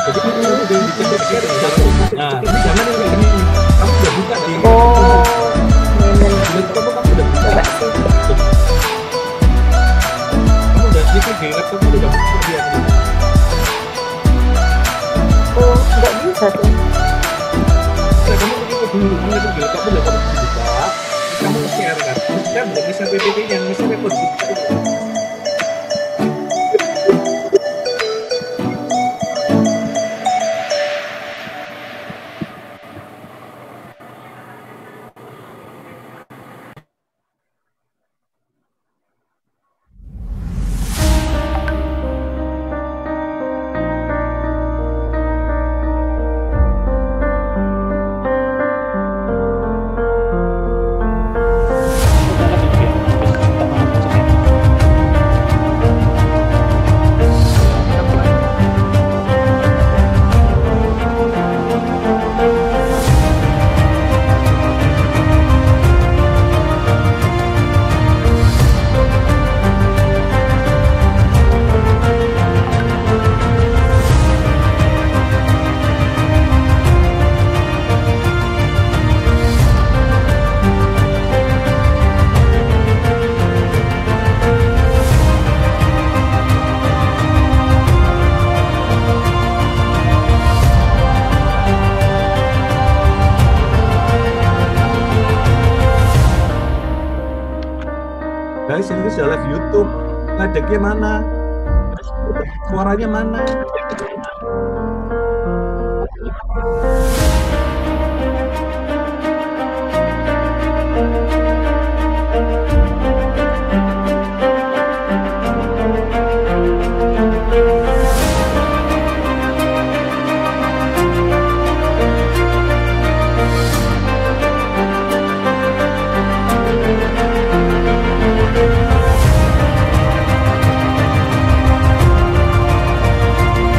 Jadi kamu udah dicek-cek gitu. Nah, jangan yang kayak gini. Kamu udah buka di Oh, bener. di laptop kamu udah buka. Coba sih. Kamu udah cek di laptop kamu udah buka dia. Oh, nggak bisa tuh. Nah, kamu ngikut dulu, kamu ngikut di laptop udah kamu buka. Kamu share kan. Share belum misal PPT yang misal repot gitu. Guys, ini sudah live YouTube. Ngadeknya mana? Suaranya mana?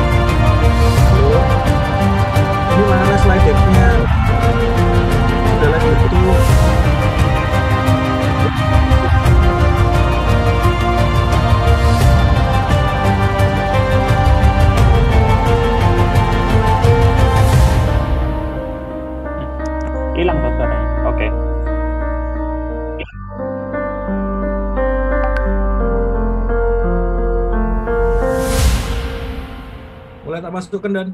Halo? Ini mana slide deck-nya? Sudah live YouTube. Hilang tuh suaranya. Oke. Mulai tak masukkan dan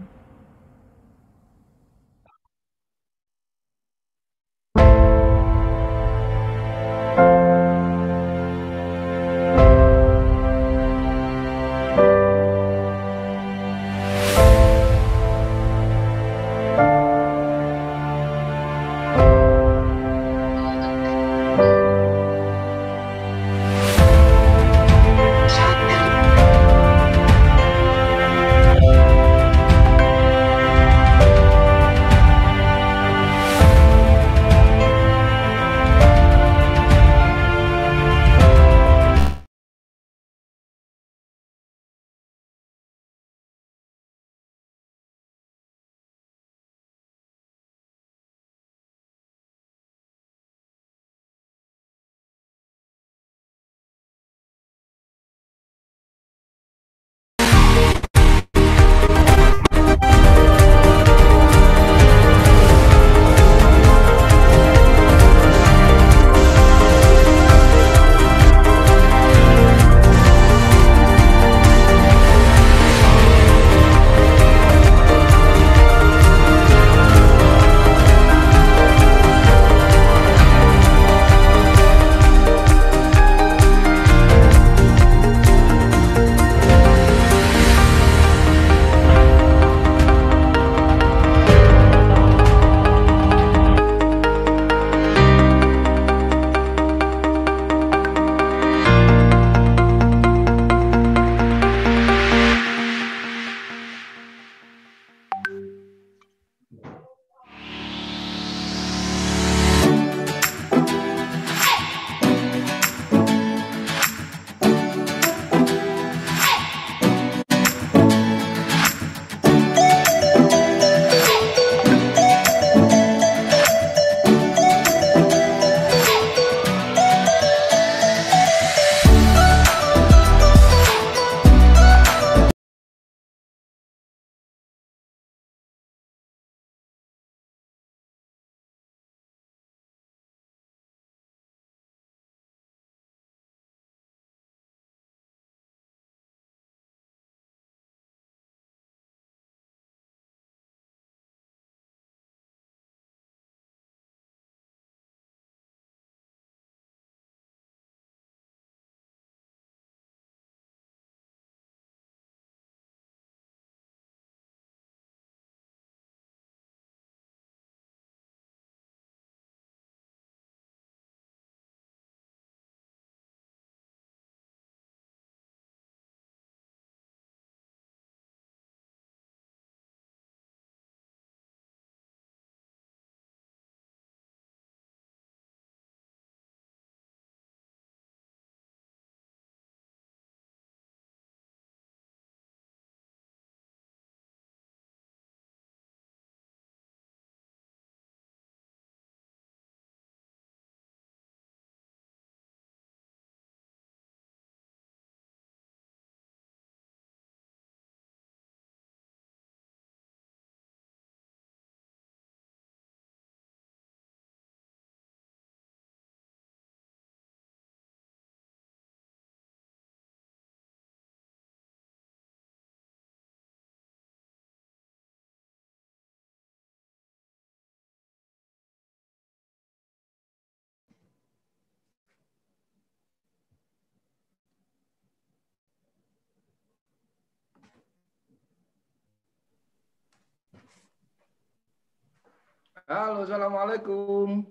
Halo, assalamualaikum.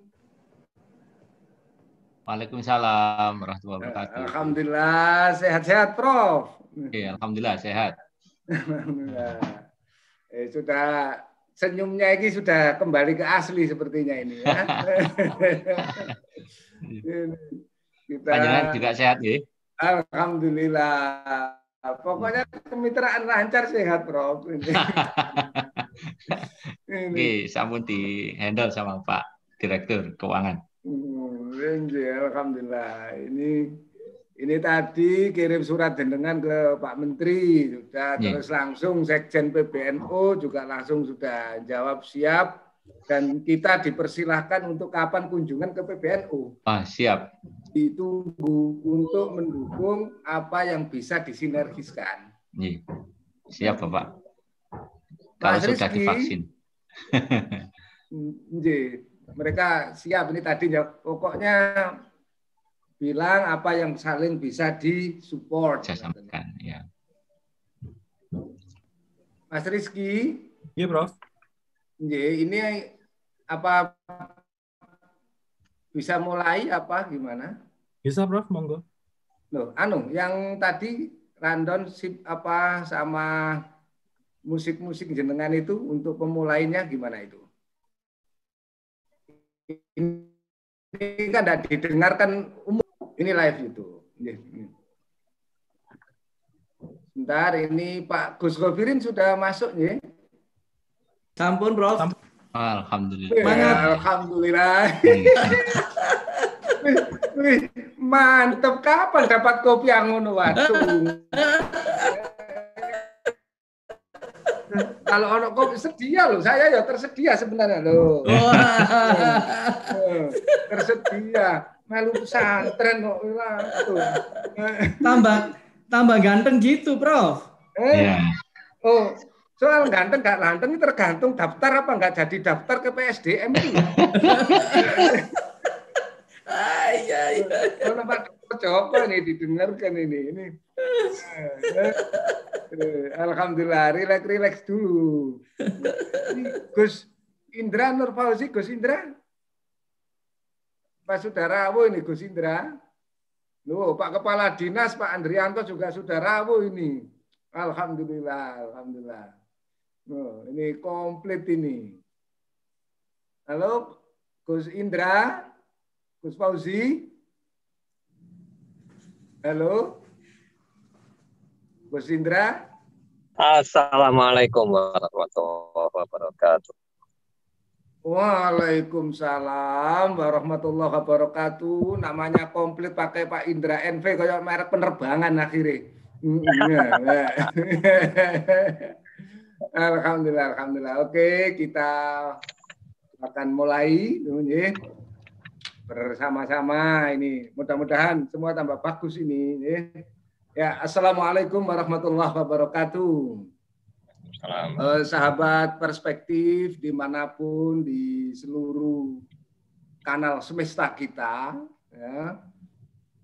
Waalaikumsalam warahmatullahi wabarakatuh. Alhamdulillah sehat-sehat, Prof. Oke, alhamdulillah sehat. Alhamdulillah. Sudah senyumnya ini sudah kembali ke asli sepertinya ini ya. Kita Panjenengan juga sehat ya? Alhamdulillah. Pokoknya kemitraan lancar sehat, Prof. Oke, sampun di handle sama Pak Direktur Keuangan. Alhamdulillah. Ini tadi kirim surat jenengan ke Pak Menteri sudah, terus langsung Sekjen PBNU juga langsung sudah jawab siap, dan kita dipersilahkan untuk kapan kunjungan ke PBNU. Siap. Ditunggu untuk mendukung apa yang bisa disinergiskan. Siap Bapak. Kalau sudah divaksin. Mereka siap ini tadi ya, pokoknya bilang apa yang saling bisa disupport. Saya sampaikan ya. Mas Rizky. Iya, Prof. Ini apa bisa mulai apa gimana? Bisa, Prof, monggo. Loh, yang tadi random sip apa sama musik-musik jenengan itu untuk pemulainya gimana itu? Ini kan tidak didengarkan umum, ini live itu. Sebentar, ini Pak Gus Gofirin sudah masuk ya? Sampun, Prof. Alhamdulillah. Alhamdulillah. Wih, mantep, kapan dapat kopi yang ngono, waduh. Kalau ono kopi sedia loh, saya ya tersedia sebenarnya loh. Tersedia, melu pesantren kok. Tambah ganteng gitu, Prof. Oh, soal ganteng nggak ganteng tergantung daftar apa nggak jadi daftar ke PSDM itu. Iya. Kalau Pak Joko nih didengarkan ini. Alhamdulillah, rileks dulu. Gus Indra Nur Fauzi, Gus Indra. Pak Saudara rawuh ini Gus Indra. Loh, Pak Kepala Dinas Pak Andrianto juga sudah rawuh ini. Alhamdulillah. Oh, ini komplit ini. Halo, Gus Indra, Gus Fauzi. Halo, Gus Indra. Assalamualaikum warahmatullahi wabarakatuh. Waalaikumsalam warahmatullahi wabarakatuh. Namanya komplit pakai Pak Indra NV kayak merek penerbangan akhirnya. Alhamdulillah. Oke, kita akan mulai bersama-sama ini. Mudah-mudahan semua tambah bagus ini. Ya, assalamualaikum warahmatullahi wabarakatuh. Sahabat perspektif dimanapun di seluruh kanal semesta kita, ya.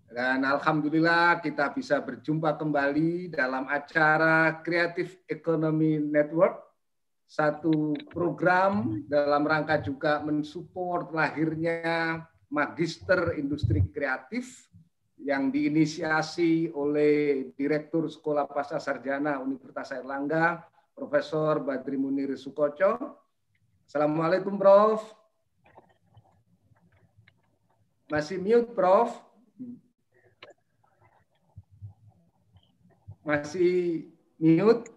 Dan alhamdulillah kita bisa berjumpa kembali dalam acara Creative Economy Network, satu program dalam rangka juga mensupport lahirnya Magister Industri Kreatif yang diinisiasi oleh Direktur Sekolah Pasca Sarjana Universitas Airlangga, Profesor Badri Munir Sukoco. Assalamualaikum, Prof. Masih mute, Prof. Masih mute.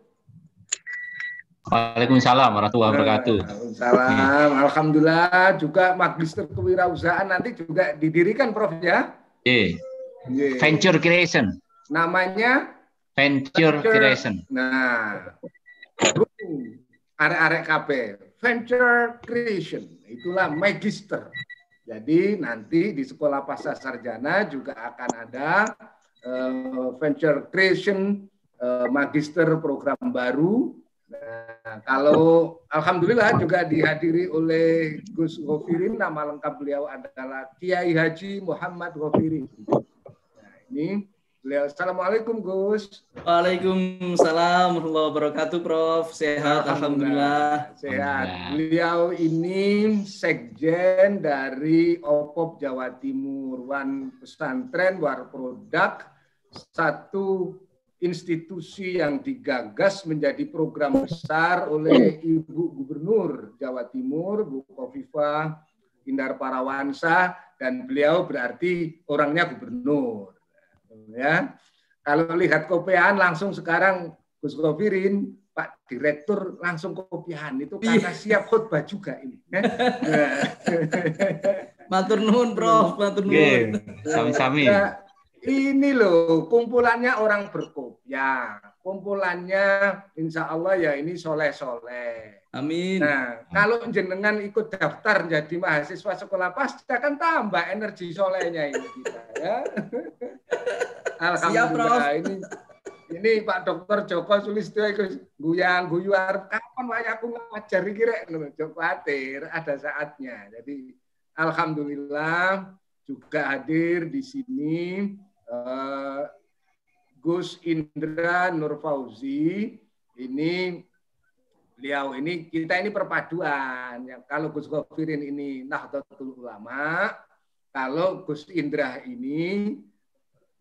Waalaikumsalam warahmatullahi wabarakatuh. Waalaikumsalam. Alhamdulillah juga Magister Kewirausahaan nanti juga didirikan, Prof ya. Venture Creation. Namanya Venture Creation. Nah, arek-arek KB Venture Creation itulah Magister. Jadi nanti di Sekolah Pasca Sarjana juga akan ada Venture Creation Magister program baru. Nah, kalau alhamdulillah juga dihadiri oleh Gus Gofirin, nama lengkap beliau adalah Kiai Haji Muhammad Gofirin. Nah, ini Beliau, Assalamualaikum Gus. Waalaikumsalam warahmatullahi wabarakatuh, Prof. Sehat, alhamdulillah. Sehat. Beliau ini sekjen dari OPOP Jawa Timur, Wan Pesantren, War Produk, satu institusi yang digagas menjadi program besar oleh Ibu Gubernur Jawa Timur, Bu Khofifah Indar Parawansa, dan beliau berarti orangnya gubernur. Ya, kalau lihat kopiahan langsung sekarang Gus Khofirin, Pak Direktur langsung kopiahan itu karena siap khutbah juga ini. Matur nuwun, Prof. Matur nuwun. Sami-sami. Nah, ini loh kumpulannya orang berkopiah, kumpulannya insya Allah ya ini soleh-soleh. Amin. Nah, kalau jenengan ikut daftar jadi mahasiswa sekolah pasca kan tambah energi solehnya ini kita ya. Alhamdulillah. Ini Pak Dr. Joko Sulistyo guyang-guyu kapan wae aku ngajar iki rek ngono, khawatir ada saatnya. Jadi alhamdulillah juga hadir di sini Gus Indra Nur Fauzi. Ini beliau ini kita ini perpaduan. Ya, kalau Gus Khofirin ini Nahdlatul Ulama, kalau Gus Indra ini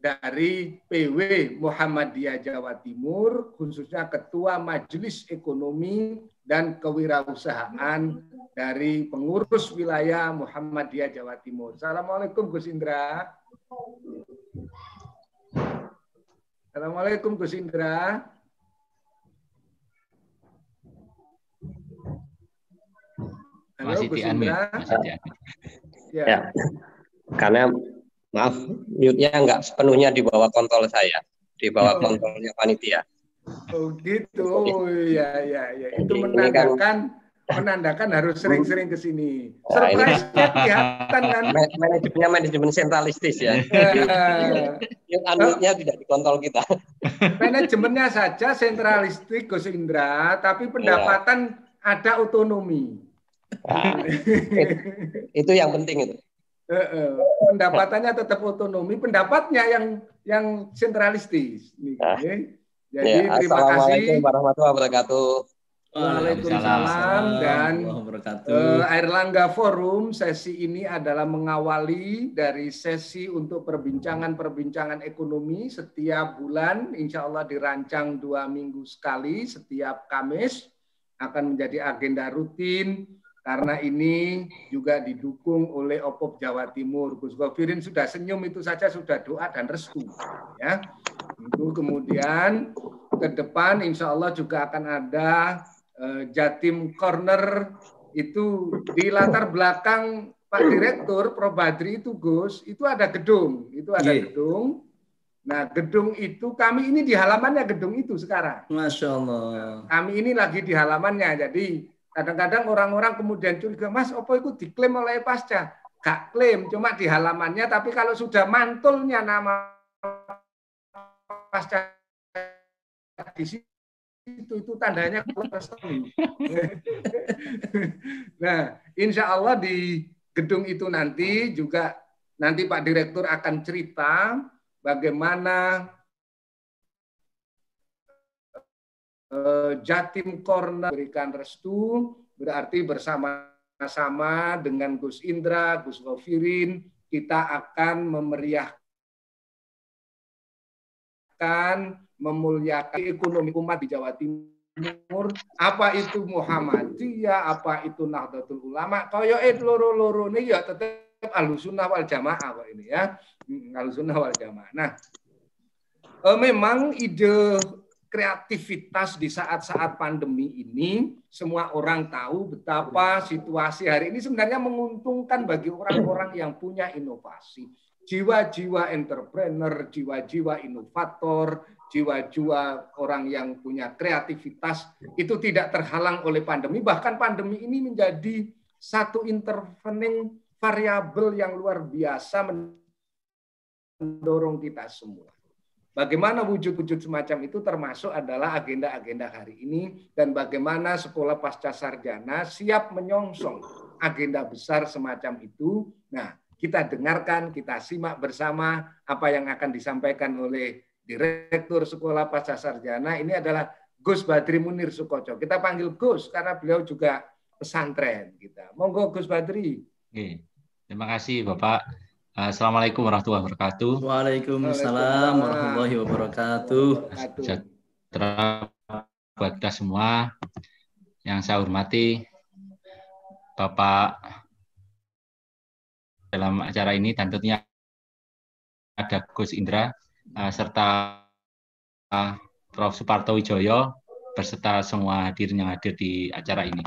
dari PW Muhammadiyah Jawa Timur, khususnya Ketua Majelis Ekonomi dan Kewirausahaan dari pengurus wilayah Muhammadiyah Jawa Timur. Assalamualaikum Gus Indra. Assalamualaikum Gus Indra. Halo Masih Gus di unmute, Indra. masih di unmute. Ya, karena maaf, mute-nya nggak sepenuhnya di bawah kontrol saya, di bawah kontrolnya panitia. Oh gitu, oh, ya. Itu Ini menandakan harus sering-sering ke sini. Nah, ini Surprise-nya kelihatan kan? Manajemennya manajemen sentralistis ya. Mute-nya tidak dikontrol kita. Manajemennya saja sentralistik Gus Indra, tapi pendapatan ada otonomi. Nah, itu yang penting itu. Pendapatannya tetap otonomi, pendapatnya yang sentralistis. Nah, jadi ya, terima kasih. Assalamualaikum warahmatullahi wabarakatuh. Waalaikumsalam. Dan Airlangga Forum sesi ini adalah mengawali dari sesi untuk perbincangan ekonomi setiap bulan, insya Allah dirancang 2 minggu sekali setiap Kamis, akan menjadi agenda rutin. Karena ini juga didukung oleh OPOP Jawa Timur. Gus Khofirin sudah senyum itu saja sudah doa dan restu. Ya, itu kemudian ke depan insya Allah juga akan ada Jatim Corner itu di latar belakang Pak Direktur Prof Badri itu Gus, itu ada gedung, gedung. Nah gedung itu kami ini di halamannya gedung itu sekarang. Masya Allah. Kami ini lagi di halamannya, jadi kadang-kadang orang-orang kemudian curiga, Mas, apa itu diklaim oleh Pasca? Gak klaim, cuma di halamannya, tapi kalau sudah mantulnya nama Pasca di situ, itu tandanya restu. Nah, insya Allah di gedung itu nanti Pak Direktur akan cerita bagaimana Jatim Corner berikan restu, berarti bersama-sama dengan Gus Indra, Gus Khofirin, kita akan memuliakan ekonomi umat di Jawa Timur. Apa itu Muhammadiyah, apa itu Nahdlatul Ulama, kaya loro-loro ini ya tetap Ahlussunnah wal Jamaah kok ini ya. Ahlussunnah wal Jamaah. Nah, memang ide kreativitas di saat-saat pandemi ini, semua orang tahu betapa situasi hari ini sebenarnya menguntungkan bagi orang-orang yang punya inovasi. Jiwa-jiwa entrepreneur, jiwa-jiwa inovator, jiwa-jiwa orang yang punya kreativitas itu tidak terhalang oleh pandemi. Bahkan pandemi ini menjadi satu intervening variabel yang luar biasa mendorong kita semua. Bagaimana wujud-wujud semacam itu termasuk adalah agenda-agenda hari ini dan bagaimana sekolah pasca sarjana siap menyongsong agenda besar semacam itu. Nah, kita dengarkan, kita simak bersama apa yang akan disampaikan oleh Direktur Sekolah Pasca Sarjana. Ini adalah Gus Badri Munir Sukoco. Kita panggil Gus karena beliau juga pesantren kita. Monggo Gus Badri. Oke. Terima kasih Bapak. Assalamualaikum warahmatullahi wabarakatuh. Waalaikumsalam warahmatullahi wabarakatuh. Sejahtera buat kita semua. Yang saya hormati Bapak dalam acara ini, dan tentunya ada Gus Indra serta Prof. Suparto Wijoyo beserta semua hadirin yang hadir di acara ini.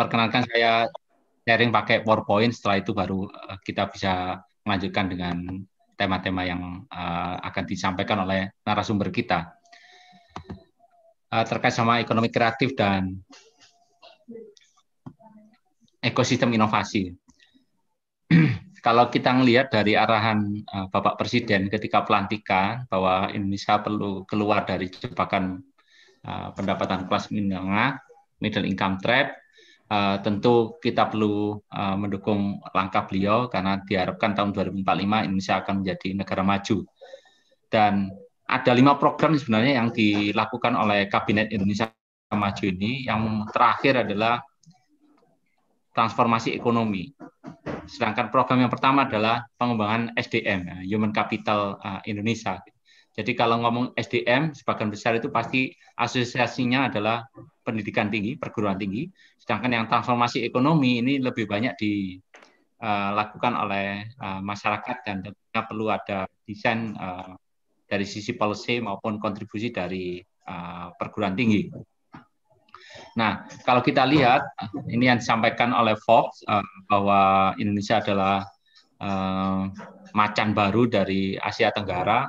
Perkenalkan saya sharing pakai PowerPoint, setelah itu baru kita bisa melanjutkan dengan tema-tema yang akan disampaikan oleh narasumber kita. Terkait sama ekonomi kreatif dan ekosistem inovasi. Kalau kita melihat dari arahan Bapak Presiden ketika pelantikan bahwa Indonesia perlu keluar dari jebakan pendapatan kelas menengah, middle income trap, tentu kita perlu mendukung langkah beliau karena diharapkan tahun 2045 Indonesia akan menjadi negara maju. Dan ada 5 program sebenarnya yang dilakukan oleh Kabinet Indonesia Maju ini. Yang terakhir adalah transformasi ekonomi. Sedangkan program yang pertama adalah pengembangan SDM, Human Capital Indonesia. Jadi kalau ngomong SDM, sebagian besar itu pasti asosiasinya adalah pendidikan tinggi, perguruan tinggi. Sedangkan yang transformasi ekonomi ini lebih banyak dilakukan oleh masyarakat dan tentunya perlu ada desain dari sisi policy maupun kontribusi dari perguruan tinggi. Nah, kalau kita lihat, ini yang disampaikan oleh Forbes bahwa Indonesia adalah macan baru dari Asia Tenggara,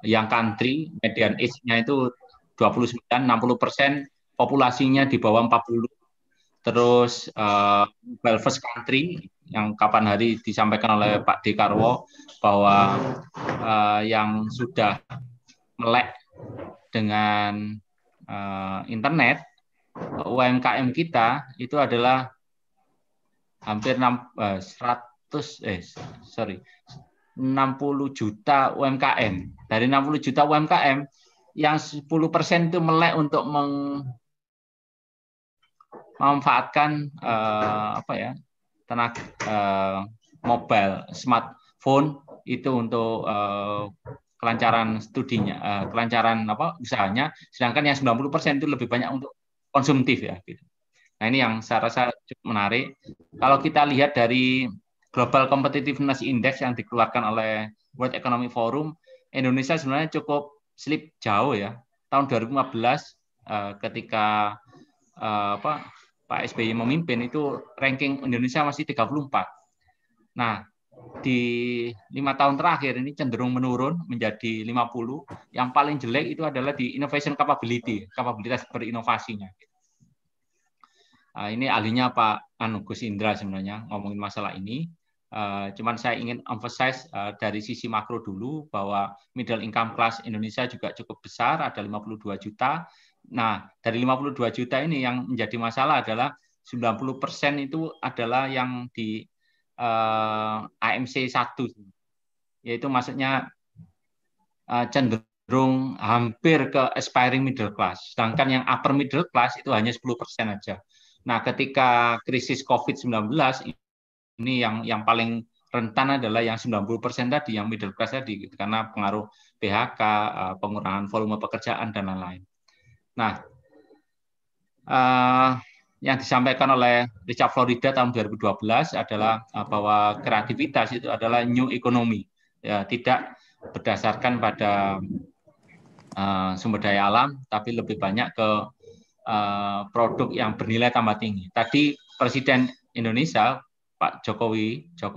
yang country median age-nya itu 29, 60%, populasinya di bawah 40. Terus well first country yang kapan hari disampaikan oleh Pak Dekarwo bahwa yang sudah melek dengan internet, UMKM kita itu adalah hampir 60 juta UMKM. Dari 60 juta UMKM, yang 10% itu melek untuk memanfaatkan tenaga mobile, smartphone itu untuk kelancaran studinya, kelancaran usahanya. Sedangkan yang 90% itu lebih banyak untuk konsumtif ya. Gitu. Nah ini yang saya rasa cukup menarik. Kalau kita lihat dari Global Competitiveness Index yang dikeluarkan oleh World Economic Forum, Indonesia sebenarnya cukup slip jauh ya. Tahun 2015 ketika Pak SBY memimpin itu ranking Indonesia masih 34. Nah di 5 tahun terakhir ini cenderung menurun menjadi 50. Yang paling jelek itu adalah di innovation capability, kapabilitas berinovasinya. Ini ahlinya Pak Gus Indra sebenarnya ngomongin masalah ini. Cuman saya ingin emphasize dari sisi makro dulu bahwa middle income class Indonesia juga cukup besar, ada 52 juta. Nah, dari 52 juta ini yang menjadi masalah adalah 90% itu adalah yang di AMC 1, yaitu maksudnya cenderung hampir ke aspiring middle class, sedangkan yang upper middle class itu hanya 10% aja. Nah, ketika krisis COVID-19 ini yang paling rentan adalah yang 90% tadi, yang middle class tadi, gitu, karena pengaruh PHK, pengurangan volume pekerjaan dan lain-lain. Nah, yang disampaikan oleh Richard Florida tahun 2012 adalah bahwa kreativitas itu adalah new economy, ya, tidak berdasarkan pada sumber daya alam, tapi lebih banyak ke produk yang bernilai tambah tinggi. Tadi Presiden Indonesia Pak Joko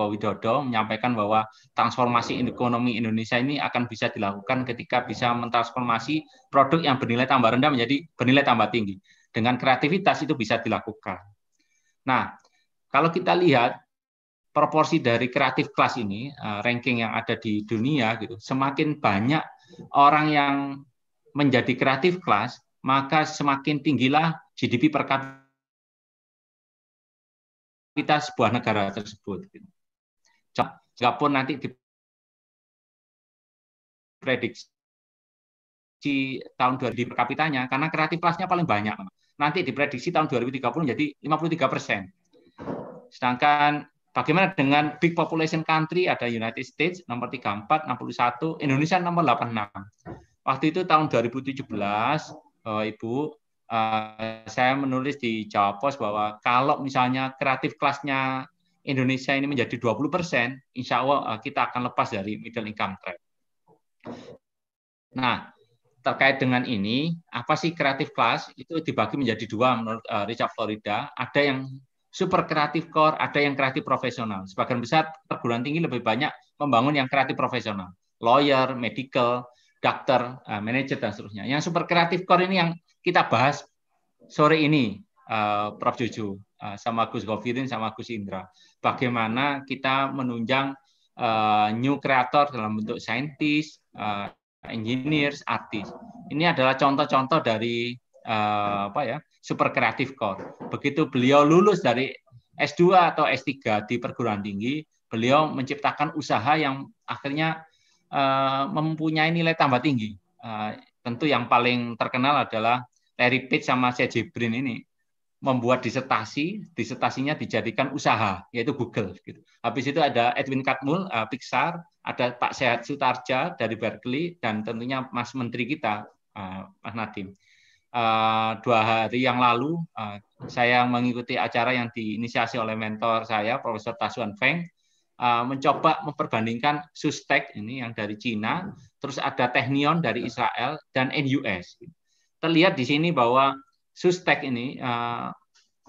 Widodo menyampaikan bahwa transformasi ekonomi Indonesia ini akan bisa dilakukan ketika bisa mentransformasi produk yang bernilai tambah rendah menjadi bernilai tambah tinggi. Dengan kreativitas itu bisa dilakukan. Nah, kalau kita lihat proporsi dari kreatif kelas ini, ranking yang ada di dunia, gitu, semakin banyak orang yang menjadi kreatif kelas, maka semakin tinggilah GDP per kapita sebuah negara tersebut. Jikapun nanti diprediksi tahun 2000 per kapitanya, karena kreatif kelasnya paling banyak. Nanti diprediksi tahun 2030 jadi 53%. Sedangkan bagaimana dengan big population country, ada United States nomor 34, 61, Indonesia nomor 86. Waktu itu tahun 2017, Ibu, saya menulis di Jawa Post bahwa kalau misalnya kreatif kelasnya Indonesia ini menjadi 20%, insya Allah kita akan lepas dari middle income trap. Nah, terkait dengan ini, apa sih kreatif kelas? Itu dibagi menjadi dua menurut Richard Florida. Ada yang super kreatif core, ada yang kreatif profesional. Sebagian besar perguruan tinggi lebih banyak membangun yang kreatif profesional. Lawyer, medical, dokter, manager, dan seterusnya. Yang super kreatif core ini yang kita bahas sore ini, Prof. Jojo, sama Gus Govirin, sama Gus Indra. Bagaimana kita menunjang new creator dalam bentuk saintis, engineers, artis. Ini adalah contoh-contoh dari super creative core. Begitu beliau lulus dari S2 atau S3 di perguruan tinggi, beliau menciptakan usaha yang akhirnya mempunyai nilai tambah tinggi. Tentu yang paling terkenal adalah Larry Page sama Sergey Brin ini membuat dissertasinya dijadikan usaha, yaitu Google. Gitu. Habis itu ada Edwin Catmull, Pixar, ada Pak Sehat Sutarja dari Berkeley, dan tentunya Mas Menteri kita, Mas Nadiem. 2 hari yang lalu, saya mengikuti acara yang diinisiasi oleh mentor saya, Profesor Tasuan Feng, mencoba memperbandingkan SUSTEC ini yang dari Cina, terus ada Technion dari Israel, dan NUS. Terlihat di sini bahwa SUSTEC ini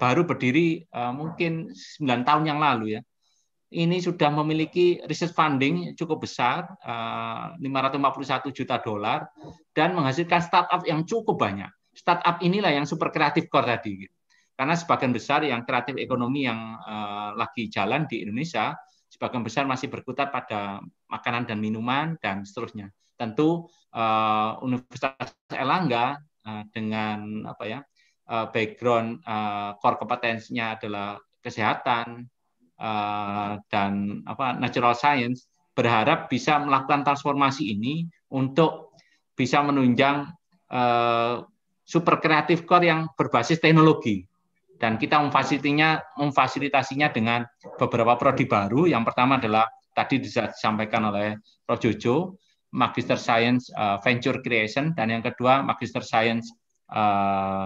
baru berdiri mungkin 9 tahun yang lalu ya. Ini sudah memiliki research funding cukup besar, $551 juta, dan menghasilkan startup yang cukup banyak. Startup inilah yang super kreatif core tadi. Gitu. Karena sebagian besar yang kreatif ekonomi yang lagi jalan di Indonesia, sebagian besar masih berkutat pada makanan dan minuman, dan seterusnya. Tentu Universitas Airlangga dengan background core kompetensinya adalah kesehatan dan natural science, berharap bisa melakukan transformasi ini untuk bisa menunjang super kreatif core yang berbasis teknologi, dan kita memfasilitasinya dengan beberapa prodi baru. Yang pertama adalah tadi disampaikan oleh Prof. Jojo, Magister Science Venture Creation, dan yang kedua Magister Science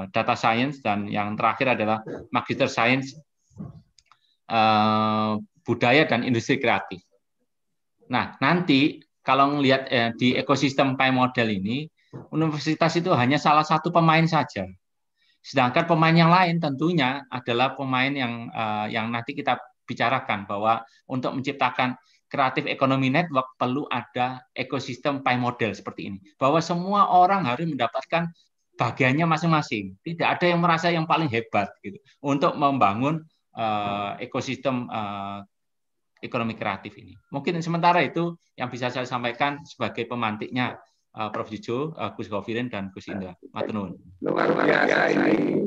Data Science, dan yang terakhir adalah Magister Science Budaya dan Industri Kreatif. Nah, nanti kalau melihat di ekosistem PAI model ini, universitas itu hanya salah satu pemain saja. Sedangkan pemain yang lain tentunya adalah pemain yang nanti kita bicarakan, bahwa untuk menciptakan Creative Economy Network perlu ada ekosistem PAI model seperti ini. Bahwa semua orang harus mendapatkan bagiannya masing-masing. Tidak ada yang merasa yang paling hebat gitu untuk membangun ekosistem ekonomi kreatif ini. Mungkin sementara itu yang bisa saya sampaikan sebagai pemantiknya Prof. Jojo, Gus Govirin, dan Gus Indra. Matur nuwun. Luar biasa ini.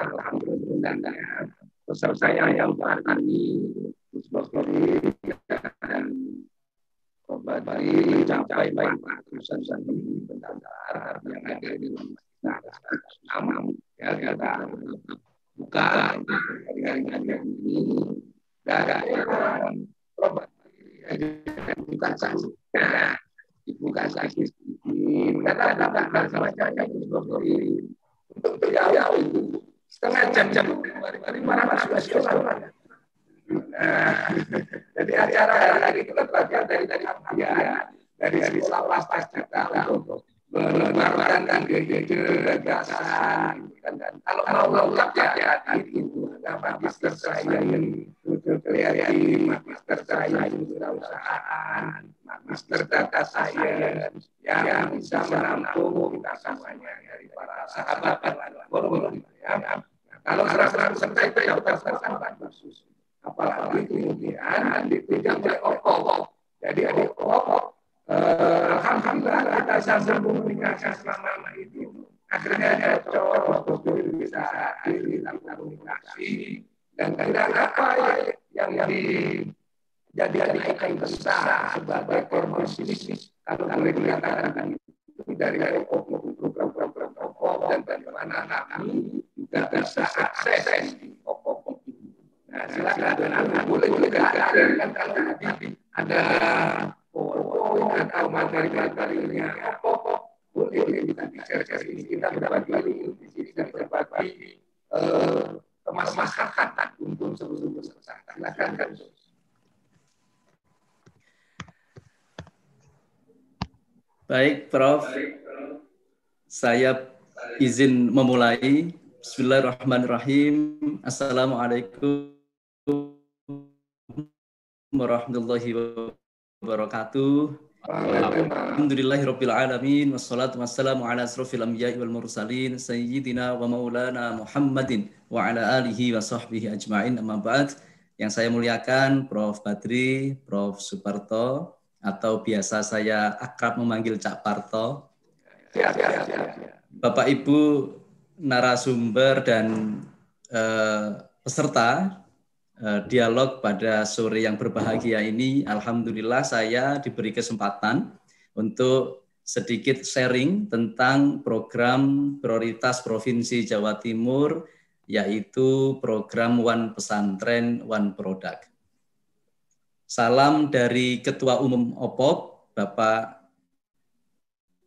Alhamdulillah. Pesan saya yang ini Gus Govirin dan kembali mencapai ratusan benar-benar yang ada di nama ya kita bukan jaringan ini dari bukan saksi, bukan saksi karena ada semacamnya untuk beliau setengah jam 500 dolar. Jadi acara hari itu terbagian dari sekolah pas kita untuk mengeluarkan ide gagasan. Kalau lengkapnya itu ada Magister Science Kreatif, Magister Science Kewirausahaan, Magister Data Science yang bisa menampung kita semuanya dari para sahabat dan ya. Kalau 100% itu yang terserah bagus. Apalagi kemudian dipegang oleh OKO. Jadi OKO, alhamdulillah kita sambung komunikasi selama itu. Akhirnya dia coba untuk bisa dilakukan komunikasi Dan kira-kira apa yang dijadikan ikan besar sebagai korban bisnis kalau boleh dikatakan itu dari program-program pokok dan bagaimana kami juga bisa akses pokok itu. Nah, silakan boleh digambarkan kalau tadi ada poin atau materi-materinya pokok boleh kita bicara ini kita berbagi di sini kita berbagi kemaslahatan untuk seluruh masyarakat. Silakan. Baik, Prof. Saya izin memulai. Bismillahirrahmanirrahim. Assalamualaikum warahmatullahi wabarakatuh. Alhamdulillahirabbil alamin wassalatu wassalamu ala asrofil anbiya'i wal mursalin sayyidina wa maulana Muhammadin wa ala alihi wa sahbihi ajma'in. Amma ba'd. Yang saya muliakan Prof. Badri, Prof. Suparto, atau biasa saya akrab memanggil Cak Parto. Bapak Ibu narasumber dan peserta dialog pada sore yang berbahagia ini, alhamdulillah saya diberi kesempatan untuk sedikit sharing tentang program prioritas Provinsi Jawa Timur, yaitu program One Pesantren One Product. Salam dari Ketua Umum OPOP, Bapak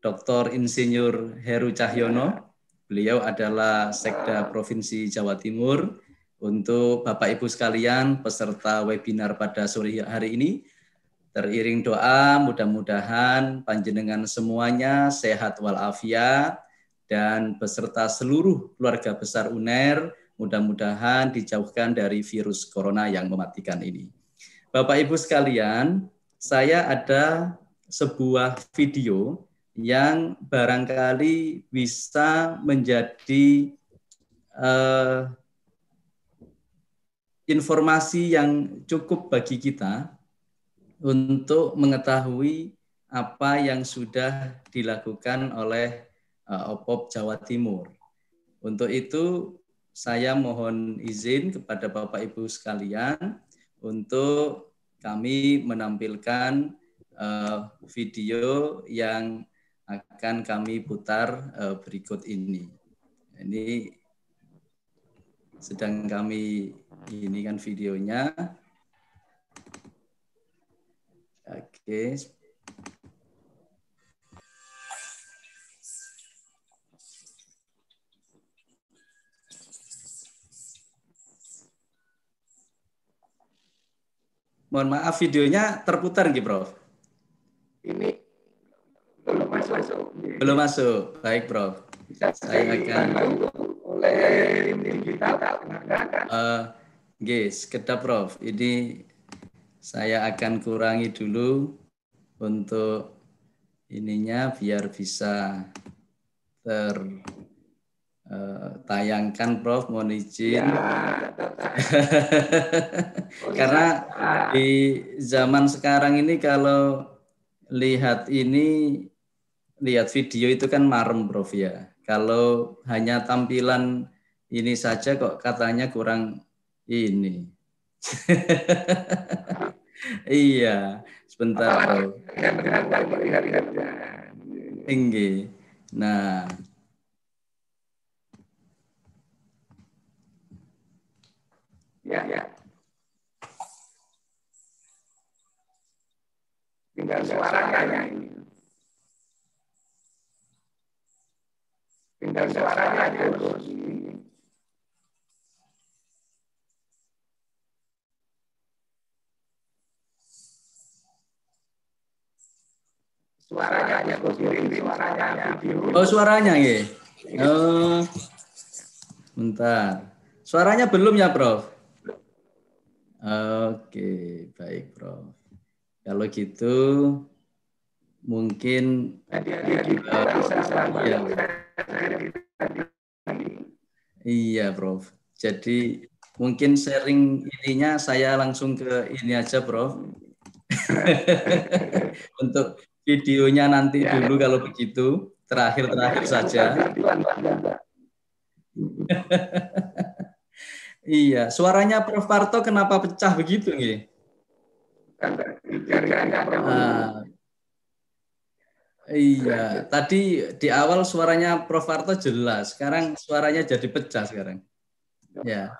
Dr. Insinyur Heru Cahyono. Beliau adalah Sekda Provinsi Jawa Timur. Untuk Bapak Ibu sekalian peserta webinar pada sore hari ini, teriring doa mudah-mudahan panjenengan semuanya sehat walafiat dan beserta seluruh keluarga besar UNER mudah-mudahan dijauhkan dari virus corona yang mematikan ini. Bapak Ibu sekalian, saya ada sebuah video yang barangkali bisa menjadi informasi yang cukup bagi kita untuk mengetahui apa yang sudah dilakukan oleh OPOP Jawa Timur. Untuk itu, saya mohon izin kepada Bapak Ibu sekalian untuk kami menampilkan video yang akan kami putar berikut ini. Ini sedang kami ini kan videonya. Oke. Mohon maaf videonya terputar nggih, Prof. Ini belum masuk. Belum masuk. Baik, Prof. Saya akan oleh digital. Sekedap, Prof. Ini saya akan kurangi dulu untuk ininya biar bisa tayangkan, Prof. Mohon izin. Karena di zaman sekarang ini kalau lihat video itu kan marem, Prof, ya. Kalau hanya tampilan ini saja kok katanya kurang ini. Iya, sebentar, Prof. Tinggi. Nah, ya. Tinggal suaranya ini. Tinggal suaranya terus. Suaranya terus ini suaranya video. Oh, suaranya ya. Oh. Bentar. Suaranya belum ya, Prof? Oke, baik, Prof. Kalau gitu mungkin iya, Prof. Jadi mungkin sharing ininya saya langsung ke ini aja, Prof. Untuk videonya nanti dulu kalau begitu, terakhir saja. Iya, suaranya Prof. Parto kenapa pecah begitu nggih? Ah, iya, tadi di awal suaranya Prof. Parto jelas, sekarang suaranya jadi pecah sekarang. Ya,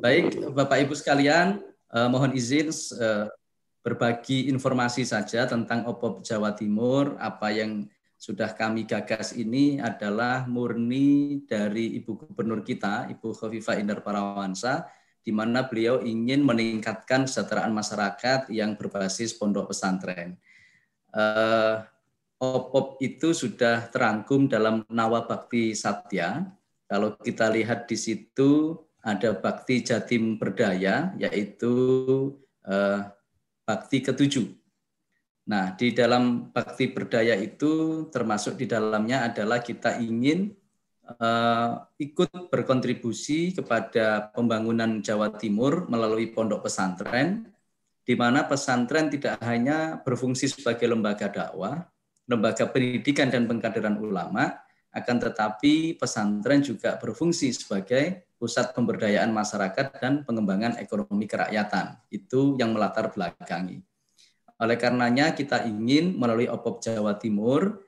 baik Bapak Ibu sekalian, mohon izin berbagi informasi saja tentang OPOP Jawa Timur. Apa yang sudah kami gagas ini adalah murni dari Ibu Gubernur kita, Ibu Khofifah Indar Parawansa, di mana beliau ingin meningkatkan kesejahteraan masyarakat yang berbasis pondok pesantren. OPOP itu sudah terangkum dalam Nawa Bakti Satya. Kalau kita lihat di situ ada Bakti Jatim Berdaya, yaitu Bakti ke-7. Nah, di dalam Bakti Berdaya itu termasuk di dalamnya adalah kita ingin ikut berkontribusi kepada pembangunan Jawa Timur melalui pondok pesantren, di mana pesantren tidak hanya berfungsi sebagai lembaga dakwah, lembaga pendidikan dan pengkaderan ulama, akan tetapi pesantren juga berfungsi sebagai pusat pemberdayaan masyarakat dan pengembangan ekonomi kerakyatan. Itu yang melatar belakangi. Oleh karenanya kita ingin melalui OPOP Jawa Timur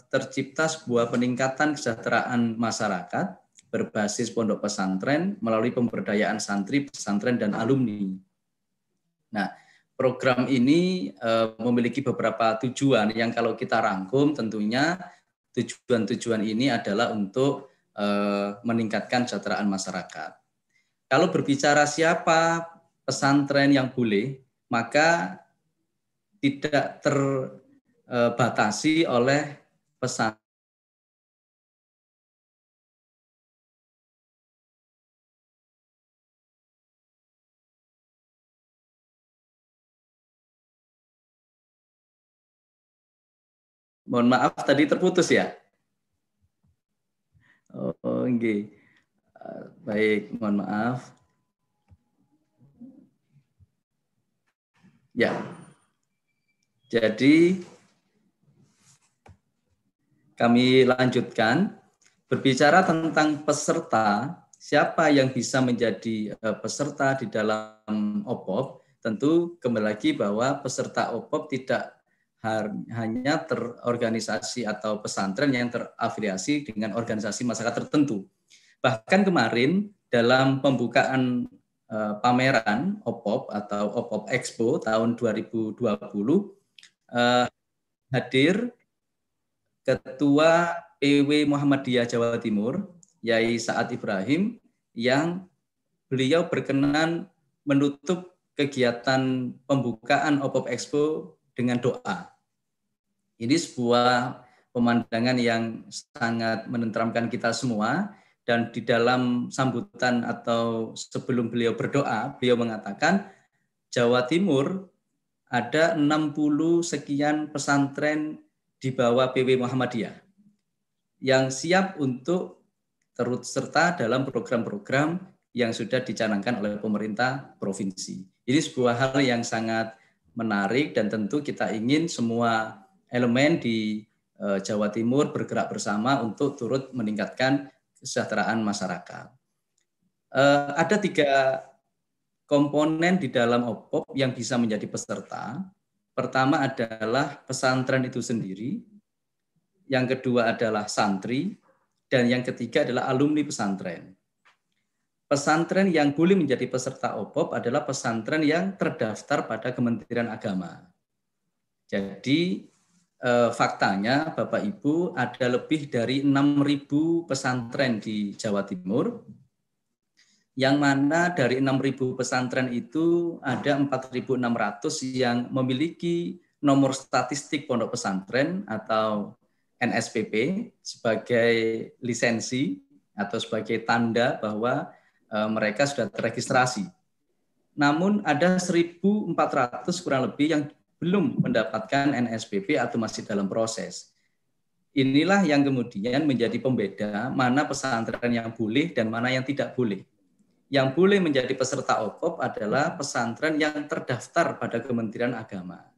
tercipta sebuah peningkatan kesejahteraan masyarakat berbasis pondok pesantren melalui pemberdayaan santri, pesantren, dan alumni. Nah, program ini memiliki beberapa tujuan yang kalau kita rangkum tentunya tujuan-tujuan ini adalah untuk meningkatkan kesejahteraan masyarakat. Kalau berbicara siapa pesantren yang boleh, maka tidak terbatasi oleh pesantren. Mohon maaf tadi terputus ya. Oh, enggak. Baik, mohon maaf. Ya. Jadi kami lanjutkan berbicara tentang peserta, siapa yang bisa menjadi peserta di dalam OPOP. Tentu kembali lagi bahwa peserta OPOP tidak hanya terorganisasi atau pesantren yang terafiliasi dengan organisasi masyarakat tertentu. Bahkan kemarin dalam pembukaan pameran OPOP atau OPOP Expo tahun 2020 hadir Ketua PW Muhammadiyah Jawa Timur, Yai Saad Ibrahim, yang beliau berkenan menutup kegiatan pembukaan OPOP Expo dengan doa. Ini sebuah pemandangan yang sangat menenteramkan kita semua, dan di dalam sambutan atau sebelum beliau berdoa, beliau mengatakan Jawa Timur ada 60 sekian pesantren di bawah PW Muhammadiyah yang siap untuk turut serta dalam program-program yang sudah dicanangkan oleh pemerintah provinsi. Ini sebuah hal yang sangat menarik dan tentu kita ingin semua elemen di Jawa Timur bergerak bersama untuk turut meningkatkan kesejahteraan masyarakat. Ada 3 komponen di dalam OPOP yang bisa menjadi peserta. Pertama adalah pesantren itu sendiri, yang kedua adalah santri, dan yang ketiga adalah alumni pesantren. Pesantren yang boleh menjadi peserta OPOP adalah pesantren yang terdaftar pada Kementerian Agama. Jadi faktanya Bapak Ibu ada lebih dari 6.000 pesantren di Jawa Timur, yang mana dari 6.000 pesantren itu ada 4.600 yang memiliki nomor statistik pondok pesantren atau NSPP sebagai lisensi atau sebagai tanda bahwa mereka sudah terregistrasi. Namun ada 1.400 kurang lebih yang belum mendapatkan NSPP atau masih dalam proses. Inilah yang kemudian menjadi pembeda mana pesantren yang boleh dan mana yang tidak boleh. Yang boleh menjadi peserta OPOP adalah pesantren yang terdaftar pada Kementerian Agama.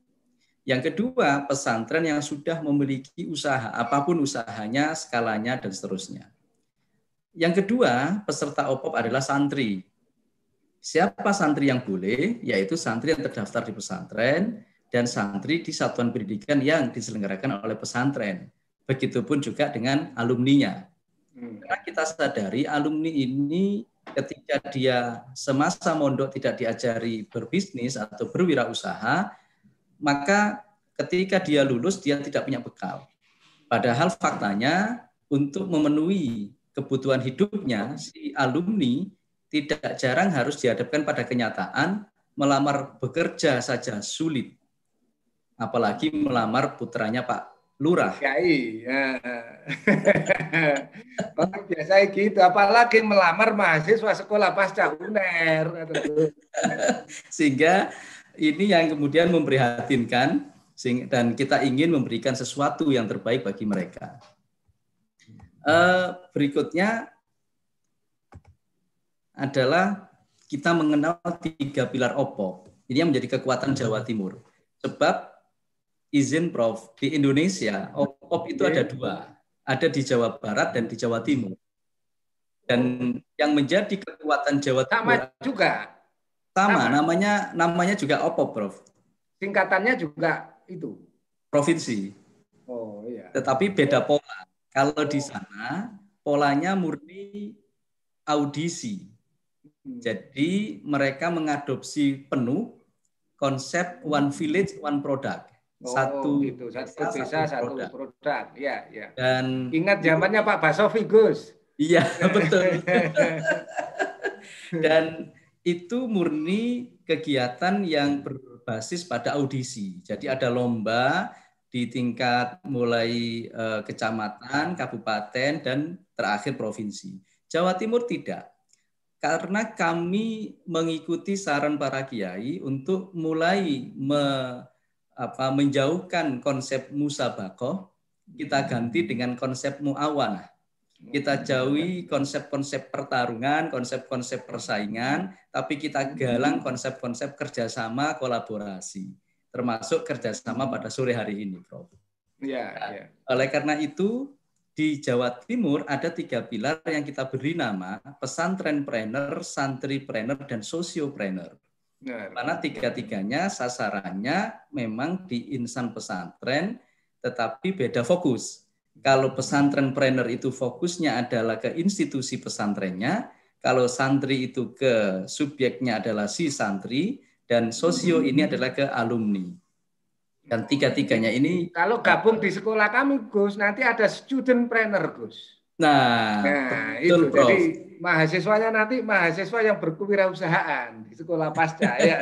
Yang kedua, pesantren yang sudah memiliki usaha, apapun usahanya, skalanya, dan seterusnya. Yang kedua, peserta OPOP adalah santri. Siapa santri yang boleh? Yaitu santri yang terdaftar di pesantren dan santri di satuan pendidikan yang diselenggarakan oleh pesantren. Begitupun juga dengan alumninya. Karena kita sadari alumni ini ketika dia semasa mondok tidak diajari berbisnis atau berwirausaha, maka ketika dia lulus dia tidak punya bekal. Padahal faktanya untuk memenuhi kebutuhan hidupnya, si alumni tidak jarang harus dihadapkan pada kenyataan melamar bekerja saja sulit. Apalagi melamar putranya Pak Lurah. Kiai. Ya. Biasanya gitu, apalagi melamar mahasiswa sekolah pasca UNER. Sehingga ini yang kemudian memprihatinkan dan kita ingin memberikan sesuatu yang terbaik bagi mereka. Berikutnya adalah kita mengenal 3 pilar OPOP. Ini yang menjadi kekuatan Jawa Timur. Sebab izin Prof, di Indonesia OPOP itu ada 2. Ada di Jawa Barat dan di Jawa Timur. Dan yang menjadi kekuatan Jawa Timur sama juga. Sama. Namanya juga OPOP, Prof. Singkatannya juga itu. Provinsi. Oh iya. Tetapi beda pola. Kalau di sana polanya murni audisi. Jadi mereka mengadopsi penuh konsep one village, one product. Satu desa, satu produk. Ya, ya. Dan ingat zamannya Pak Basofi, Gus. Iya, betul. Dan itu murni kegiatan yang berbasis pada audisi. Jadi ada lomba di tingkat mulai kecamatan, kabupaten, dan terakhir provinsi. Jawa Timur tidak. Karena kami mengikuti saran para kiai untuk mulai menjauhkan konsep musabakoh, kita ganti dengan konsep muawanah. Kita jauhi konsep-konsep pertarungan, konsep-konsep persaingan, tapi kita galang konsep-konsep kerjasama, kolaborasi, termasuk kerjasama pada sore hari ini, Prof. Ya, ya. Oleh karena itu, di Jawa Timur ada 3 pilar yang kita beri nama pesantrenpreneur, santripreneur, dan sosiopreneur. Karena 3-tiganya sasarannya memang di insan pesantren, tetapi beda fokus. Kalau pesantrenpreneur itu fokusnya adalah ke institusi pesantrennya, kalau santri itu ke subjeknya adalah si santri, dan sosio ini adalah ke alumni. Dan 3-tiganya ini kalau gabung di sekolah kami, Gus, nanti ada studentpreneur, Gus. Nah itu. betul, Prof. Jadi mahasiswanya nanti mahasiswa yang berkewirausahaan di sekolah pasca ya.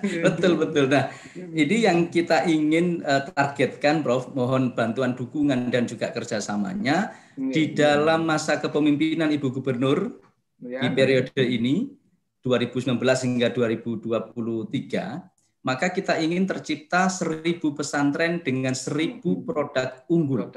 Betul. Nah, ini yang kita ingin targetkan, Prof. Mohon bantuan dukungan dan juga kerjasamanya di dalam masa kepemimpinan Ibu Gubernur di periode ini 2019 hingga 2023. Maka kita ingin tercipta 1000 pesantren dengan 1000 produk unggul.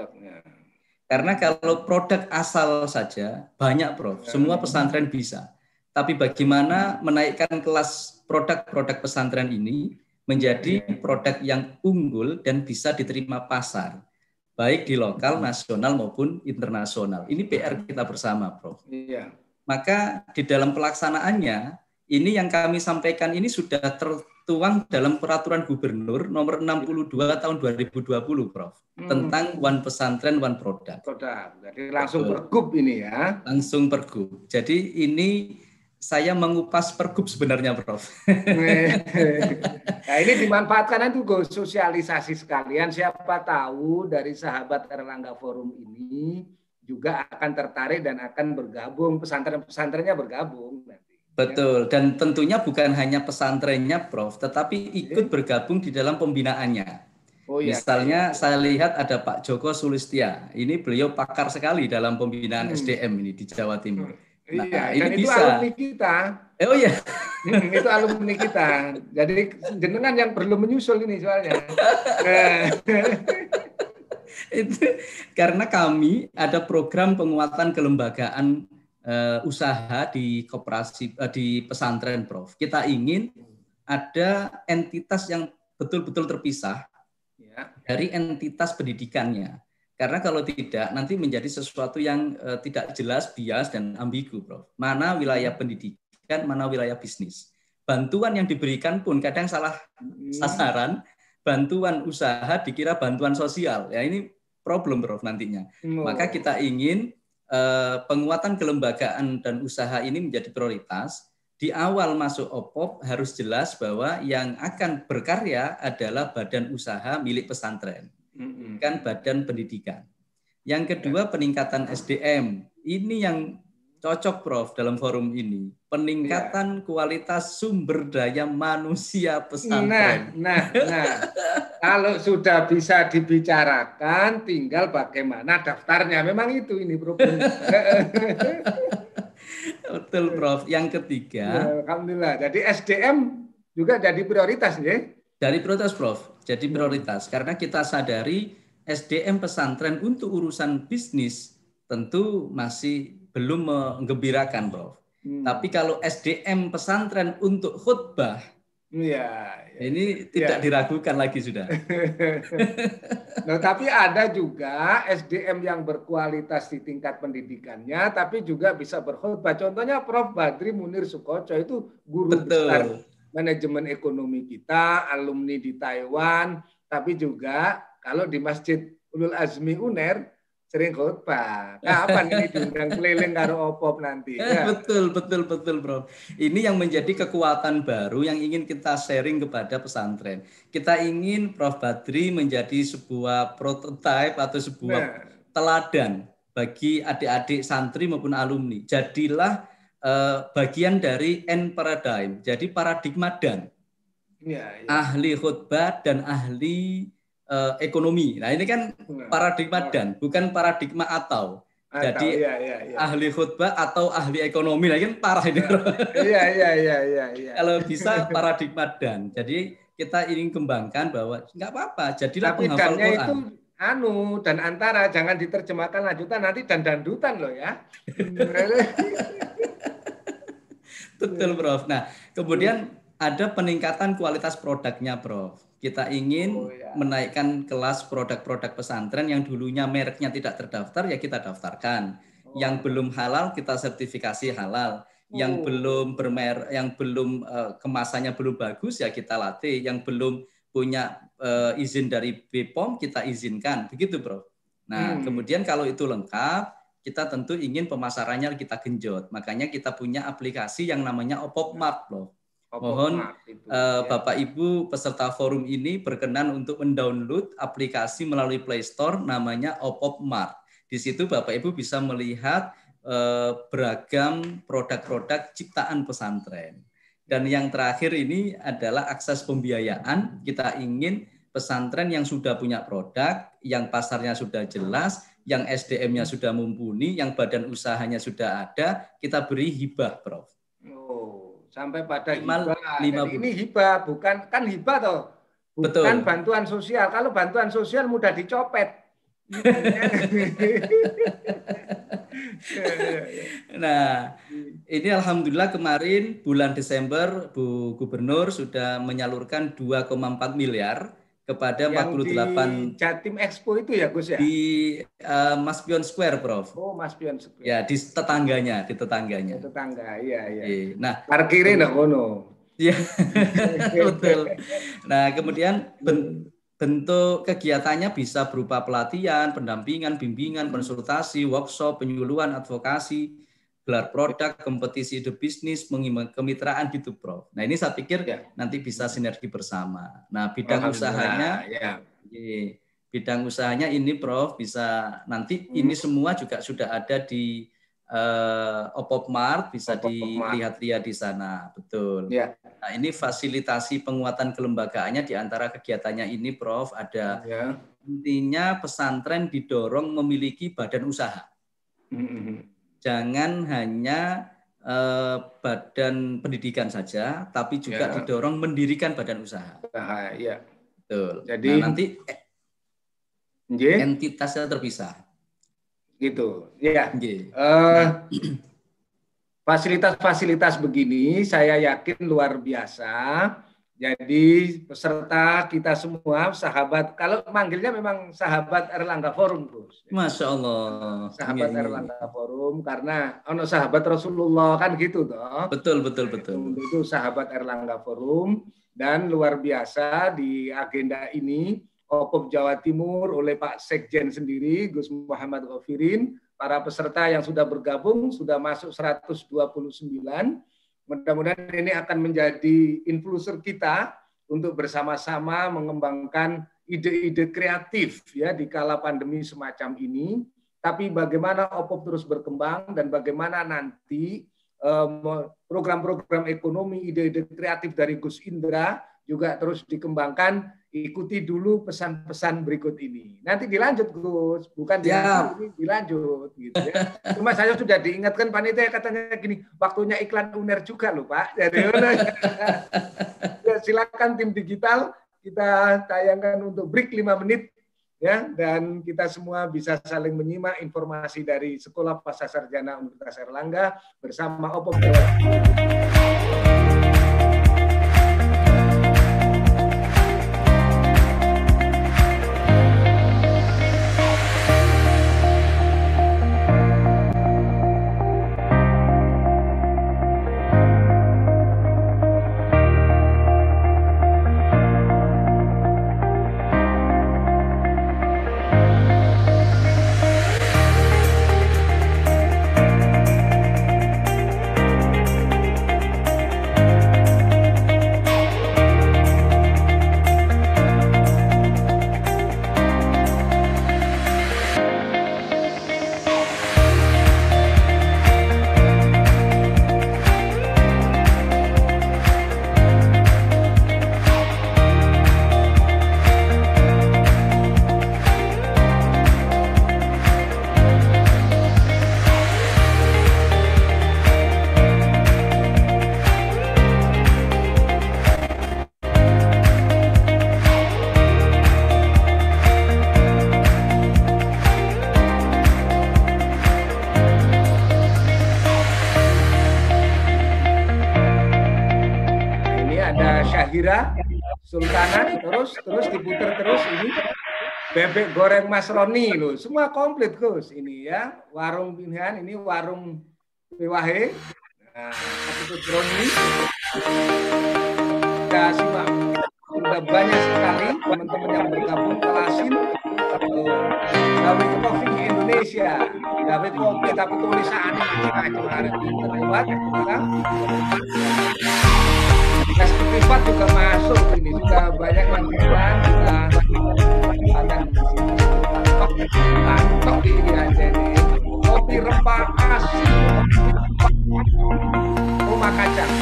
Karena kalau produk asal saja banyak, Prof. Semua pesantren bisa. Tapi bagaimana menaikkan kelas produk-produk pesantren ini menjadi produk yang unggul dan bisa diterima pasar, baik di lokal, nasional maupun internasional. Ini PR kita bersama, Prof. Iya. Maka di dalam pelaksanaannya, ini yang kami sampaikan ini sudah tertuang dalam Peraturan Gubernur nomor 62 tahun 2020, Prof. Tentang One Pesantren, One Product. Jadi langsung pergub ini ya. Langsung pergub. Jadi ini saya mengupas pergub sebenarnya, Prof. Nah ini dimanfaatkan itu, Gus, sosialisasi sekalian. Siapa tahu dari sahabat Erlangga Forum ini juga akan tertarik dan akan bergabung, pesantren-pesantrennya bergabung nanti. Betul, dan tentunya bukan hanya pesantrennya, Prof, tetapi ikut bergabung di dalam pembinaannya. Oh, iya. Misalnya saya lihat ada Pak Joko Sulistia, ini beliau pakar sekali dalam pembinaan SDM ini di Jawa Timur. Nah, iya, ini dan itu bisa. Alumni kita. Oh iya. Itu alumni kita. Jadi jenengan yang perlu menyusul ini soalnya. Itu karena kami ada program penguatan kelembagaan usaha di koperasi di pesantren, Prof. Kita ingin ada entitas yang betul-betul terpisah dari entitas pendidikannya. Karena kalau tidak, nanti menjadi sesuatu yang tidak jelas, bias, dan ambigu, Prof. Mana wilayah pendidikan, mana wilayah bisnis. Bantuan yang diberikan pun kadang salah sasaran, bantuan usaha dikira bantuan sosial. Ya ini problem, Prof, nantinya. Maka kita ingin penguatan kelembagaan dan usaha ini menjadi prioritas. Di awal masuk OPOP harus jelas bahwa yang akan berkarya adalah badan usaha milik pesantren, bukan badan pendidikan. Yang kedua, peningkatan SDM. Ini yang cocok, Prof, dalam forum ini. Peningkatan kualitas sumber daya manusia pesantren. Nah. Kalau sudah bisa dibicarakan, tinggal bagaimana daftarnya. Memang itu ini problem. Betul, Prof. Yang ketiga, Alhamdulillah. Jadi SDM juga jadi prioritas, ya? Dari prioritas, Prof. Jadi prioritas karena kita sadari SDM pesantren untuk urusan bisnis tentu masih belum menggembirakan, Prof. Tapi kalau SDM pesantren untuk khutbah, ini tidak diragukan lagi sudah. Nah, tapi ada juga SDM yang berkualitas di tingkat pendidikannya, tapi juga bisa berkhutbah. Contohnya Prof. Badri Munir Sukoco itu guru besar manajemen ekonomi kita, alumni di Taiwan, tapi juga kalau di Masjid Ulul Azmi UNER sering khutbah. Kapan ini diundang keliling karo OPOP nanti? Ya. Betul, Prof. Ini yang menjadi kekuatan baru yang ingin kita sharing kepada pesantren. Kita ingin Prof. Badri menjadi sebuah prototipe atau sebuah teladan bagi adik-adik santri maupun alumni. Jadilah bagian dari N paradigm, jadi paradigma dan ahli khutbah dan ahli ekonomi. Nah ini kan paradigma dan, bukan paradigma atau. Jadi ahli khutbah atau ahli ekonomi, nah kan parah ini. Iya. Kalau bisa paradigma dan. Jadi kita ingin kembangkan bahwa nggak apa-apa, jadilah penghafal Quran. Itu dan antara, jangan diterjemahkan lanjutan nanti dandutan loh ya. Betul, Prof. Nah, kemudian ada peningkatan kualitas produknya, Prof. Kita ingin menaikkan kelas produk-produk pesantren yang dulunya mereknya tidak terdaftar, ya kita daftarkan. Yang belum halal kita sertifikasi halal. Yang belum yang belum kemasannya belum bagus, ya kita latih. Yang belum punya izin dari BPOM kita izinkan, begitu, Prof. Nah, kemudian kalau itu lengkap, kita tentu ingin pemasarannya kita genjot. Makanya kita punya aplikasi yang namanya OPOP Mart, Prof. Mohon Bapak Ibu peserta forum ini berkenan untuk mendownload aplikasi melalui Play Store namanya OPOP Mart. Di situ Bapak Ibu bisa melihat beragam produk-produk ciptaan pesantren. Dan yang terakhir ini adalah akses pembiayaan. Kita ingin pesantren yang sudah punya produk, yang pasarnya sudah jelas, yang SDM-nya sudah mumpuni, yang badan usahanya sudah ada, kita beri hibah, Prof. Sampai pada hibah. Ini hibah, bukan kan hibah toh. Bukan bantuan sosial. Kalau bantuan sosial mudah dicopet. Nah, ini alhamdulillah kemarin bulan Desember Bu Gubernur sudah menyalurkan 2,4 miliar kepada yang 48 di Jatim Expo itu ya, Gus ya? Di Mas Pion Square, Prof. Oh, Mas Pion Square. Ya, di tetangganya. Tetangga, iya. Nah, parkirnya ndak ngono. Iya. Betul. Nah, kemudian bentuk kegiatannya bisa berupa pelatihan, pendampingan, bimbingan, konsultasi, workshop, penyuluhan, advokasi, gelar produk, kompetisi ide bisnis, kemitraan gitu, Prof. Nah, ini saya pikir nanti bisa sinergi bersama. Nah, bidang usahanya bidang usahanya ini, Prof, bisa nanti ini semua juga sudah ada di OPOP Mart, bisa dilihat-lihat di sana, betul. Nah, ini fasilitasi penguatan kelembagaannya di antara kegiatannya ini, Prof, ada intinya pesantren didorong memiliki badan usaha. Jangan hanya badan pendidikan saja, tapi juga didorong mendirikan badan usaha. Betul. Jadi nanti entitasnya terpisah. Gitu. Ya. Fasilitas-fasilitas begini saya yakin luar biasa Jadi peserta kita semua sahabat, kalau manggilnya memang sahabat Erlangga Forum, Gus. Masya Allah. Sahabat Erlangga Forum karena ono sahabat Rasulullah kan gitu toh. Betul. Itu sahabat Erlangga Forum dan luar biasa di agenda ini OPOP Jawa Timur oleh Pak Sekjen sendiri Gus Muhammad Ghafirin, para peserta yang sudah bergabung sudah masuk 129. Mudah-mudahan ini akan menjadi influencer kita untuk bersama-sama mengembangkan ide-ide kreatif ya di kala pandemi semacam ini. Tapi bagaimana OPOP terus berkembang dan bagaimana nanti program-program ekonomi, ide-ide kreatif dari Gus Indra juga terus dikembangkan. Ikuti dulu pesan-pesan berikut ini. Nanti dilanjut Gus, bukan ini dilanjut gitu ya. Cuma saya sudah diingatkan panitia katanya gini, waktunya iklan UNER juga loh Pak. Jadi ya, silakan tim digital kita tayangkan untuk break 5 menit ya, dan kita semua bisa saling menyimak informasi dari Sekolah Pascasarjana Universitas Erlangga bersama OPOP Jawa Timur. Syahira, Sultana, terus diputer terus ini bebek goreng Mas Roni loh, semua komplit Gus ini ya, warung pilihan ini warung Pewahe, nah satu Roni, kita simak sudah banyak sekali teman-teman yang bergabung kelasin David Kopi Indonesia, David Kopi tapi tulisannya macam-macam ada di terlewat kita. Tes privat juga masuk ini, juga banyak yang bilang kita akan di sini mantap ini aja nih, kopi rempah asin rumah kacang.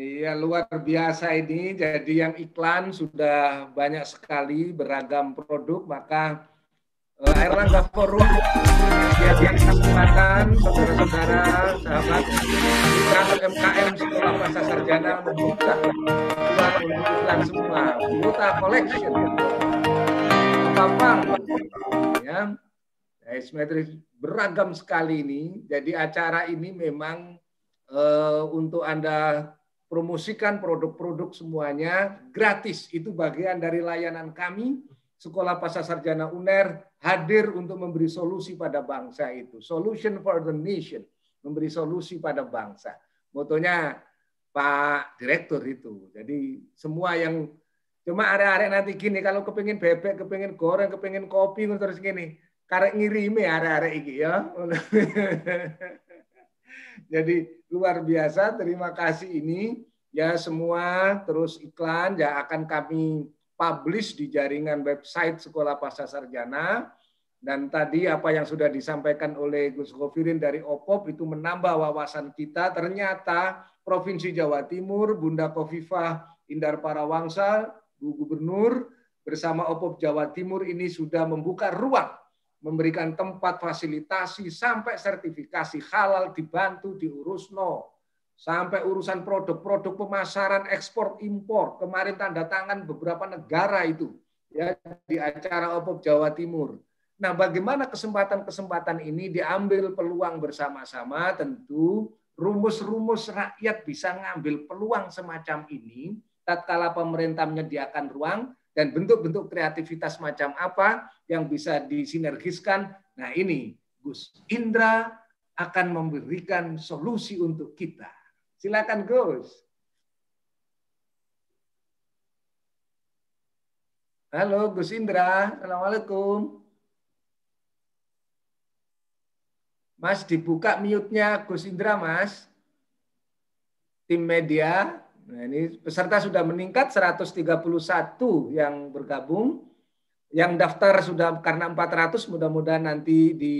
Iya, luar biasa ini. Jadi yang iklan sudah banyak sekali beragam produk, maka Erlangga Forum yang kesempatan saudara-saudara sahabat mitra UMKM Sekolah Pascasarjana membuka ruang untuk iklan semua, Buta Collection, apa ya, beragam sekali ini. Jadi acara ini memang untuk Anda promosikan produk-produk semuanya gratis. Itu bagian dari layanan kami. Sekolah Pascasarjana UNER hadir untuk memberi solusi pada bangsa itu. Solution for the nation. Memberi solusi pada bangsa. Motonya Pak Direktur itu. Jadi semua yang cuma arek-arek nanti gini, kalau kepingin bebek, kepingin goreng, kepingin kopi, terus gini. Karek ngirimi arek-arek iki ya. Jadi luar biasa, terima kasih ini. Ya semua terus iklan ya akan kami publish di jaringan website Sekolah Pascasarjana. Dan tadi apa yang sudah disampaikan oleh Gus Ghafirin dari OPOP itu menambah wawasan kita. Ternyata Provinsi Jawa Timur, Bunda Khofifah Indar Parawangsa, Bu Gubernur bersama OPOP Jawa Timur ini sudah membuka ruang, memberikan tempat fasilitasi sampai sertifikasi halal dibantu diurus sampai urusan produk-produk pemasaran ekspor impor. Kemarin tanda tangan beberapa negara itu ya di acara OPOP Jawa Timur. Nah, bagaimana kesempatan-kesempatan ini diambil peluang bersama-sama, tentu rumus-rumus rakyat bisa ngambil peluang semacam ini tatkala pemerintah menyediakan ruang dan bentuk-bentuk kreativitas macam apa yang bisa disinergiskan. Nah, ini Gus Indra akan memberikan solusi untuk kita. Silakan Gus. Halo Gus Indra, Assalamualaikum. Mas dibuka mute-nya Gus Indra, Mas. Tim media. Nah, ini peserta sudah meningkat 131 yang bergabung. Yang daftar sudah karena 400, mudah-mudahan nanti di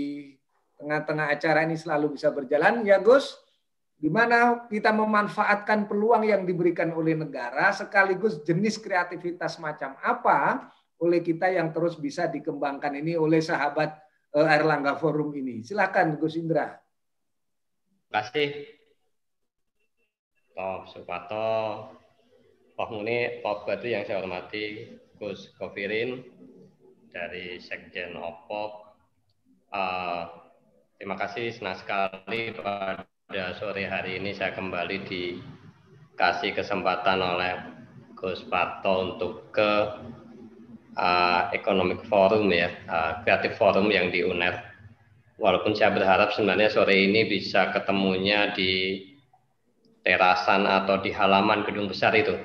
tengah-tengah acara ini selalu bisa berjalan. Ya Gus, gimana kita memanfaatkan peluang yang diberikan oleh negara, sekaligus jenis kreativitas macam apa oleh kita yang terus bisa dikembangkan ini oleh sahabat Airlangga Forum ini. Silakan Gus Indra. Terima kasih. Prof. Supato, Prof. Muni, Prof. Badri yang saya hormati, Gus Govirin dari Sekjen OPOP. Terima kasih, senang sekali pada sore hari ini saya kembali dikasih kesempatan oleh Gus Parto untuk ke Economic Forum ya, Creative Forum yang di UNER. Walaupun saya berharap sebenarnya sore ini bisa ketemunya di terasan atau di halaman gedung besar itu.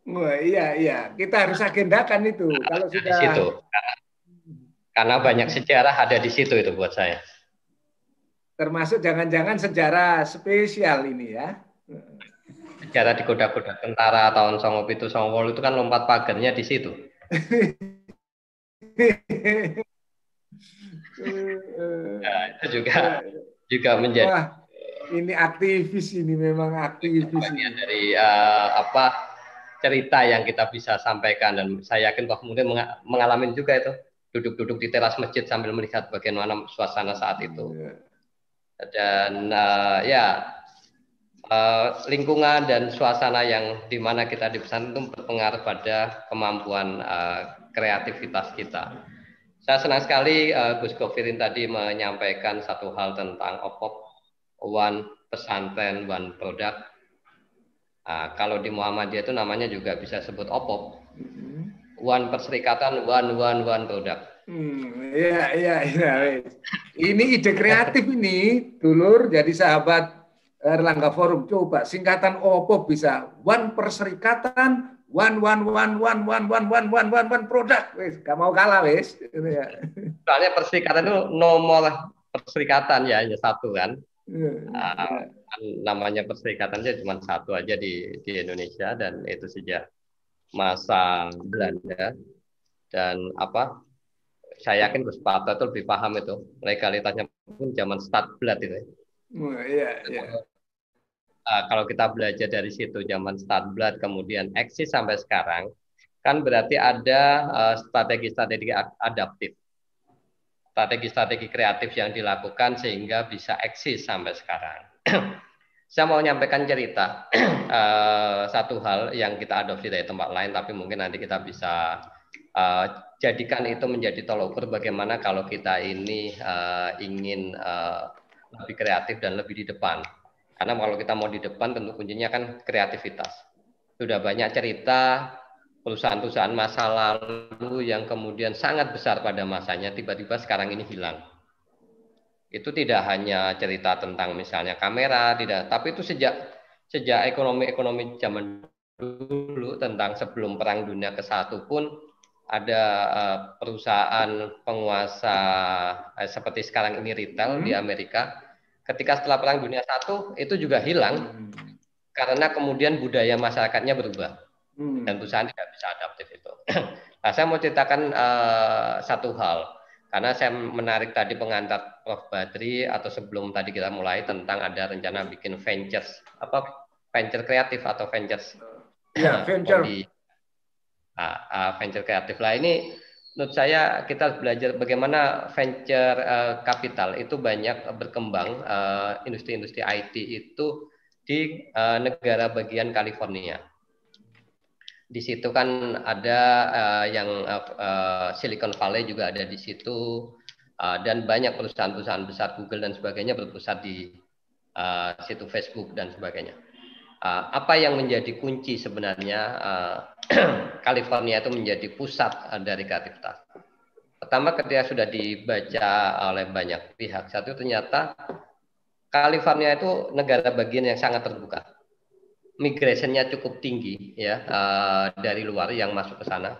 Wah, iya, kita harus agendakan itu. Kalau sudah di situ, karena banyak sejarah ada di situ itu buat saya. Termasuk jangan-jangan sejarah spesial ini ya. Sejarah di kuda-kuda tentara tahun 1997 itu kan lompat pagarnya di situ. Nah, itu juga menjadi. Wah, ini aktivis ini memang aktivis. Bagian dari cerita yang kita bisa sampaikan, dan saya yakin Pak kemudian mengalami juga itu, duduk-duduk di teras masjid sambil melihat bagaimana suasana saat itu. Dan lingkungan dan suasana yang dimana kita di pesantren itu berpengaruh pada kemampuan kreativitas kita. Saya senang sekali Gus Govirin tadi menyampaikan satu hal tentang OPOP, One Pesantren One Product. Kalau di Muhammadiyah itu namanya juga bisa sebut OPOP, One Perserikatan One Product. Iya. Ini ide kreatif ini, dulur. Jadi sahabat Airlangga Forum, coba singkatan OPOP bisa One Perserikatan One Product. Wes, gak mau kalah wes. Soalnya perserikatan itu nomor perserikatan ya hanya satu kan. Namanya perserikatan cuma satu aja di Indonesia, dan itu sejak masa Belanda. Dan saya yakin Gus Parto itu lebih paham itu legalitasnya pun zaman Stadblad itu. Iya. Kalau kita belajar dari situ zaman Stadblad kemudian eksis sampai sekarang, kan berarti ada strategi-strategi adaptif, strategi-strategi kreatif yang dilakukan sehingga bisa eksis sampai sekarang. Saya mau menyampaikan cerita satu hal yang kita adopsi dari tempat lain, tapi mungkin nanti kita bisa jadikan itu menjadi tolok ukur bagaimana kalau kita ini ingin lebih kreatif dan lebih di depan. Karena kalau kita mau di depan tentu kuncinya kan kreativitas. Sudah banyak cerita perusahaan-perusahaan masa lalu yang kemudian sangat besar pada masanya tiba-tiba sekarang ini hilang. Itu tidak hanya cerita tentang misalnya kamera, tapi itu sejak ekonomi zaman dulu, tentang sebelum Perang Dunia ke-1 pun ada perusahaan penguasa seperti sekarang ini retail di Amerika. Ketika setelah Perang Dunia I itu juga hilang karena kemudian budaya masyarakatnya berubah dan perusahaan tidak bisa adaptif itu. Nah, saya mau ceritakan satu hal karena saya menarik tadi pengantar Prof. Badri atau sebelum tadi kita mulai tentang ada rencana bikin venture kreatif atau venture venture kreatif lah. Ini menurut saya kita belajar bagaimana venture capital itu banyak berkembang, industri-industri IT itu di negara bagian California. Di situ kan ada yang Silicon Valley juga ada di situ, dan banyak perusahaan-perusahaan besar Google dan sebagainya berpusat di situ, Facebook dan sebagainya. Apa yang menjadi kunci sebenarnya California itu menjadi pusat dari kreativitas? Pertama, ketika sudah dibaca oleh banyak pihak, satu ternyata California itu negara bagian yang sangat terbuka. Migrasinya cukup tinggi ya, dari luar yang masuk ke sana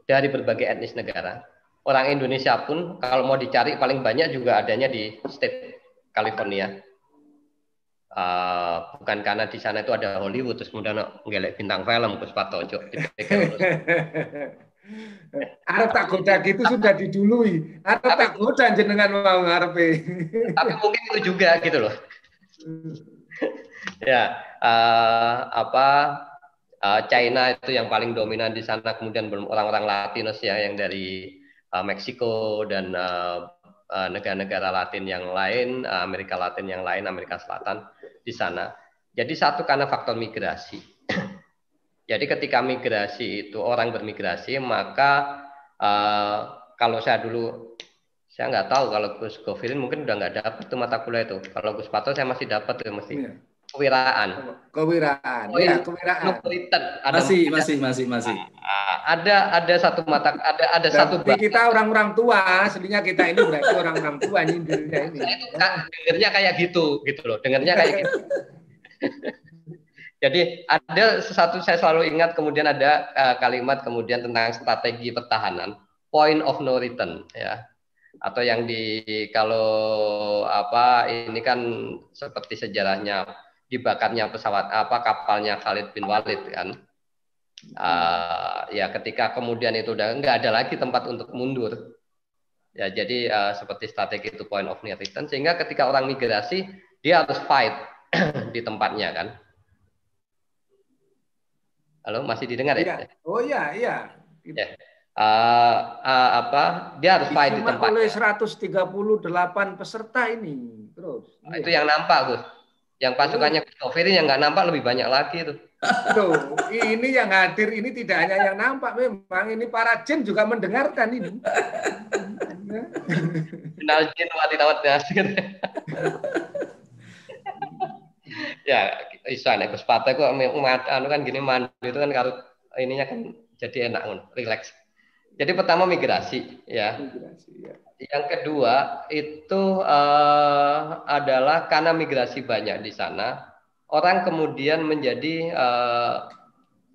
dari berbagai etnis negara. Orang Indonesia pun kalau mau dicari paling banyak juga adanya di state California. Bukan karena di sana itu ada Hollywood terus kemudian ngelek bintang film Gus Patojo dipikir terus. Arep tak goda gitu sudah didului. Arep tak goda jenengan mau ngarepe. Tapi mungkin itu juga gitu loh. Ya, China itu yang paling dominan di sana, kemudian orang-orang Latinos ya yang dari Meksiko dan negara-negara Latin yang lain, Amerika Latin yang lain, Amerika Selatan di sana. Jadi satu karena faktor migrasi. Jadi ketika migrasi itu orang bermigrasi, maka kalau saya dulu, saya nggak tahu kalau Gus Govirin mungkin udah nggak dapat tuh mata kuliah itu. Kalau Gus Pato saya masih dapat tuh mesti. Iya. Kewiraan. Kewiraan. Oh, Ya, kewiraan. Masih. Ada satu mata, ada satu berarti kita orang-orang tua, aslinya kita ini berarti orang-orang tua nyindirnya ini. Saya itu dengarnya kayak gitu loh, dengarnya kayak gitu. Jadi ada sesuatu saya selalu ingat, kemudian ada kalimat kemudian tentang strategi pertahanan, point of no return ya. Atau yang kalau ini kan seperti sejarahnya dibakarnya pesawat kapalnya Khalid bin Walid kan. Ya ketika kemudian itu udah nggak ada lagi tempat untuk mundur. Ya jadi seperti strategi itu point of no return, sehingga ketika orang migrasi dia harus fight di tempatnya kan. Halo, masih didengar ya? Oh iya. Ya. Dia harus fight di tempat. Oleh 138 peserta ini terus. Itu yang nampak, Gus. Yang pasukannya Gus Govirin yang nggak nampak lebih banyak lagi itu. Tuh, ini yang hadir ini tidak hanya yang nampak, memang ini para jin juga mendengarkan ini. Kenal jin wati-tawat nasir. Ya, isan Gus Pato kok kan gini mandu itu kan kalau ininya kan jadi enak, relax. Jadi pertama migrasi ya. Yang kedua itu adalah karena migrasi banyak di sana, orang kemudian menjadi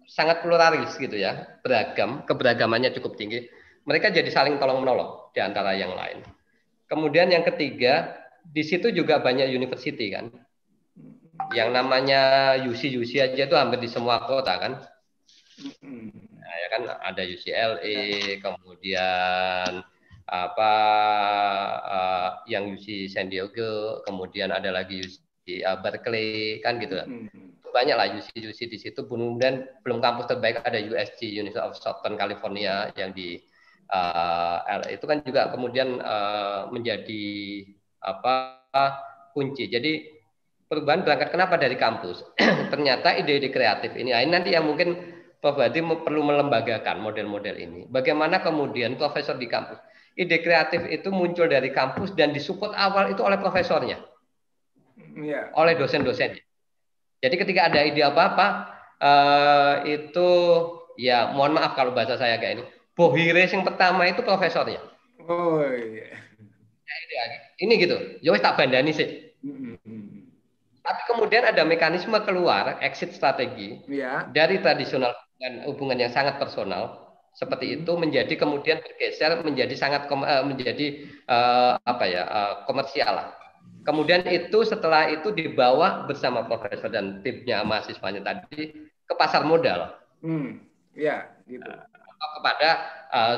sangat pluralis gitu ya, beragam, keberagamannya cukup tinggi. Mereka jadi saling tolong menolong di antara yang lain. Kemudian yang ketiga, di situ juga banyak university kan. Yang namanya UC aja itu hampir di semua kota kan. Nah, ya kan ada UCLA, kemudian yang UC San Diego, kemudian ada lagi UC Berkeley kan gitu. Banyak lah UC di situ. Kemudian belum kampus terbaik ada USC, University of Southern California yang di LA itu kan juga kemudian menjadi kunci. Jadi perubahan berangkat kenapa dari kampus? Ternyata ide-ide kreatif ini nanti yang mungkin Prof. Hadi perlu melembagakan model-model ini. Bagaimana kemudian profesor di kampus, ide kreatif itu muncul dari kampus dan disupport awal itu oleh profesornya, oleh dosen-dosennya. Jadi ketika ada ide apa-apa, itu ya mohon maaf kalau bahasa saya kayak ini, bohire yang pertama itu profesornya. Oh iya. Ini gitu, ya wis tak bandani sih. Tapi kemudian ada mekanisme keluar, exit strategi dari tradisional hubungan yang sangat personal seperti itu menjadi kemudian bergeser menjadi sangat komersial lah. Kemudian itu setelah itu dibawa bersama profesor dan timnya mahasiswanya tadi ke pasar modal. Gitu. Kepada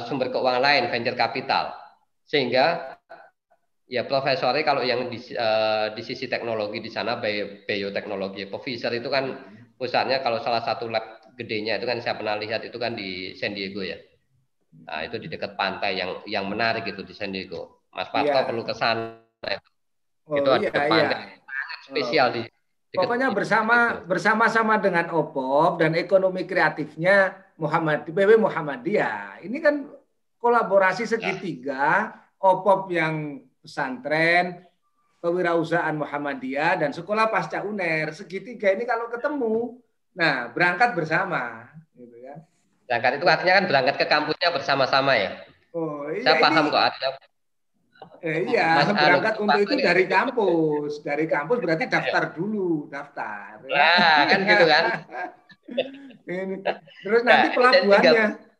sumber keuangan lain, venture capital. Sehingga ya profesornya kalau yang di sisi teknologi di sana bioteknologi, Pfizer itu kan pusatnya kalau salah satu lab gedenya itu kan saya pernah lihat itu kan di San Diego ya. Nah, itu di dekat pantai yang menarik itu di San Diego. Mas Parto perlu ke sana. Itu ada pantai sangat spesial di Pokoknya Itu. bersama-sama dengan OPOP dan ekonomi kreatifnya PW Muhammadiyah. Ini kan kolaborasi segitiga, OPOP yang pesantren, kewirausahaan Muhammadiyah, dan sekolah pasca UNER. Segitiga ini kalau ketemu, nah berangkat bersama. Gitu ya. Berangkat itu artinya kan berangkat ke kampusnya bersama-sama ya. Oh, iya, Saya paham kok artinya. Iya, berangkat untuk itu dari kampus. Dari kampus berarti daftar dulu, daftar. Nah, kan gitu kan. Terus nanti pelabuhannya.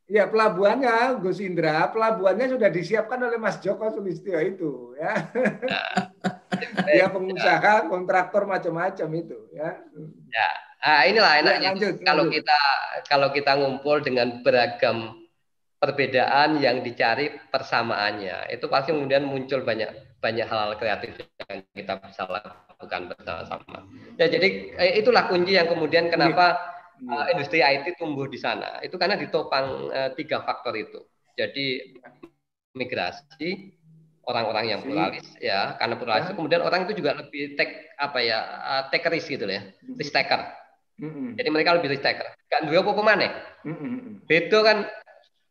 Ya, pelabuhannya Gus Indra, pelabuhannya sudah disiapkan oleh Mas Joko Sulistyo itu, ya. Dia pengusaha, kontraktor macam-macam itu, ya. Ya, inilah enaknya lanjut. kalau kita ngumpul dengan beragam perbedaan yang dicari persamaannya, itu pasti kemudian muncul banyak hal kreatif yang kita bisa lakukan bersama-sama. Ya, jadi itulah kunci yang kemudian kenapa industri IT tumbuh di sana. Itu karena ditopang 3 faktor itu. Jadi migrasi, orang-orang yang pluralis ya, karena pluralis kemudian orang itu juga lebih take risk gitu ya, risk taker. Jadi mereka lebih risk taker. Gak duwe apa maneh. Beda kan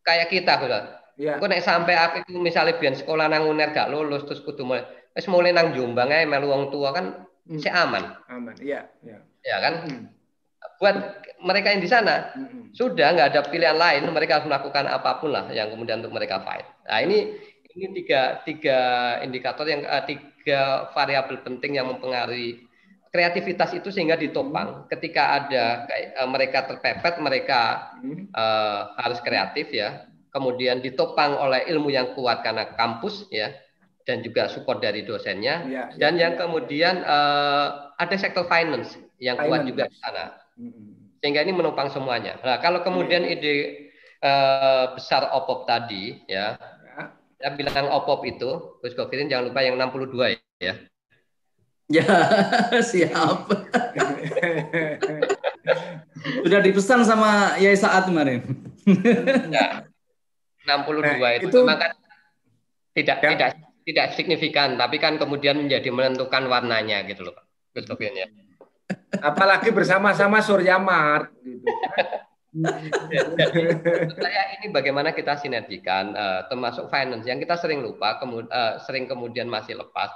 kayak kita udah. Engko nek sampai aku itu misalnya biyen sekolah nang UNER gak lulus terus kudu mulai nang Jombang ae melu wong tua kan sik aman. Aman, iya. Ya kan? Buat mereka yang di sana sudah nggak ada pilihan lain, mereka harus melakukan apapun lah yang kemudian untuk mereka fight. Nah ini tiga indikator yang 3 variabel penting yang mempengaruhi kreativitas itu sehingga ditopang ketika ada mereka terpepet, mereka harus kreatif ya, kemudian ditopang oleh ilmu yang kuat karena kampus ya, dan juga support dari dosennya, dan yang kemudian ada sektor finance yang kuat juga di sana. Sehingga ini menopang semuanya. Nah, kalau kemudian ide besar OPOP tadi ya, saya bilang OPOP itu, Gus Govirin jangan lupa yang 62 ya. Ya, siap. Sudah dipesan sama Yai Saat kemarin. Ya, 62 itu memang kan tidak signifikan, tapi kan kemudian menjadi menentukan warnanya gitu loh, Gus Govirin ya. Apalagi bersama-sama Surya Mart gitu. Saya ini bagaimana kita sinergikan termasuk finance yang kita sering lupa, sering kemudian masih lepas.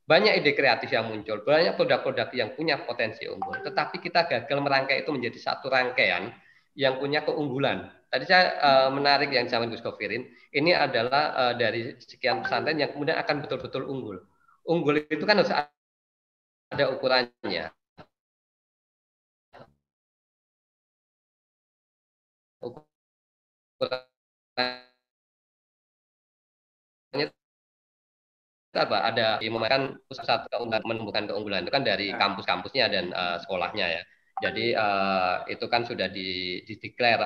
Banyak ide kreatif yang muncul, banyak produk-produk yang punya potensi unggul, tetapi kita gagal merangkai itu menjadi satu rangkaian yang punya keunggulan. Tadi saya menarik yang zaman Gus Govirin, ini adalah dari sekian pesantren yang kemudian akan betul-betul unggul. Unggul itu kan harus ada ukurannya. Apa ada yang memakan pusat menumbuhkan keunggulan itu kan dari kampus-kampusnya dan sekolahnya ya. Jadi itu kan sudah dideklar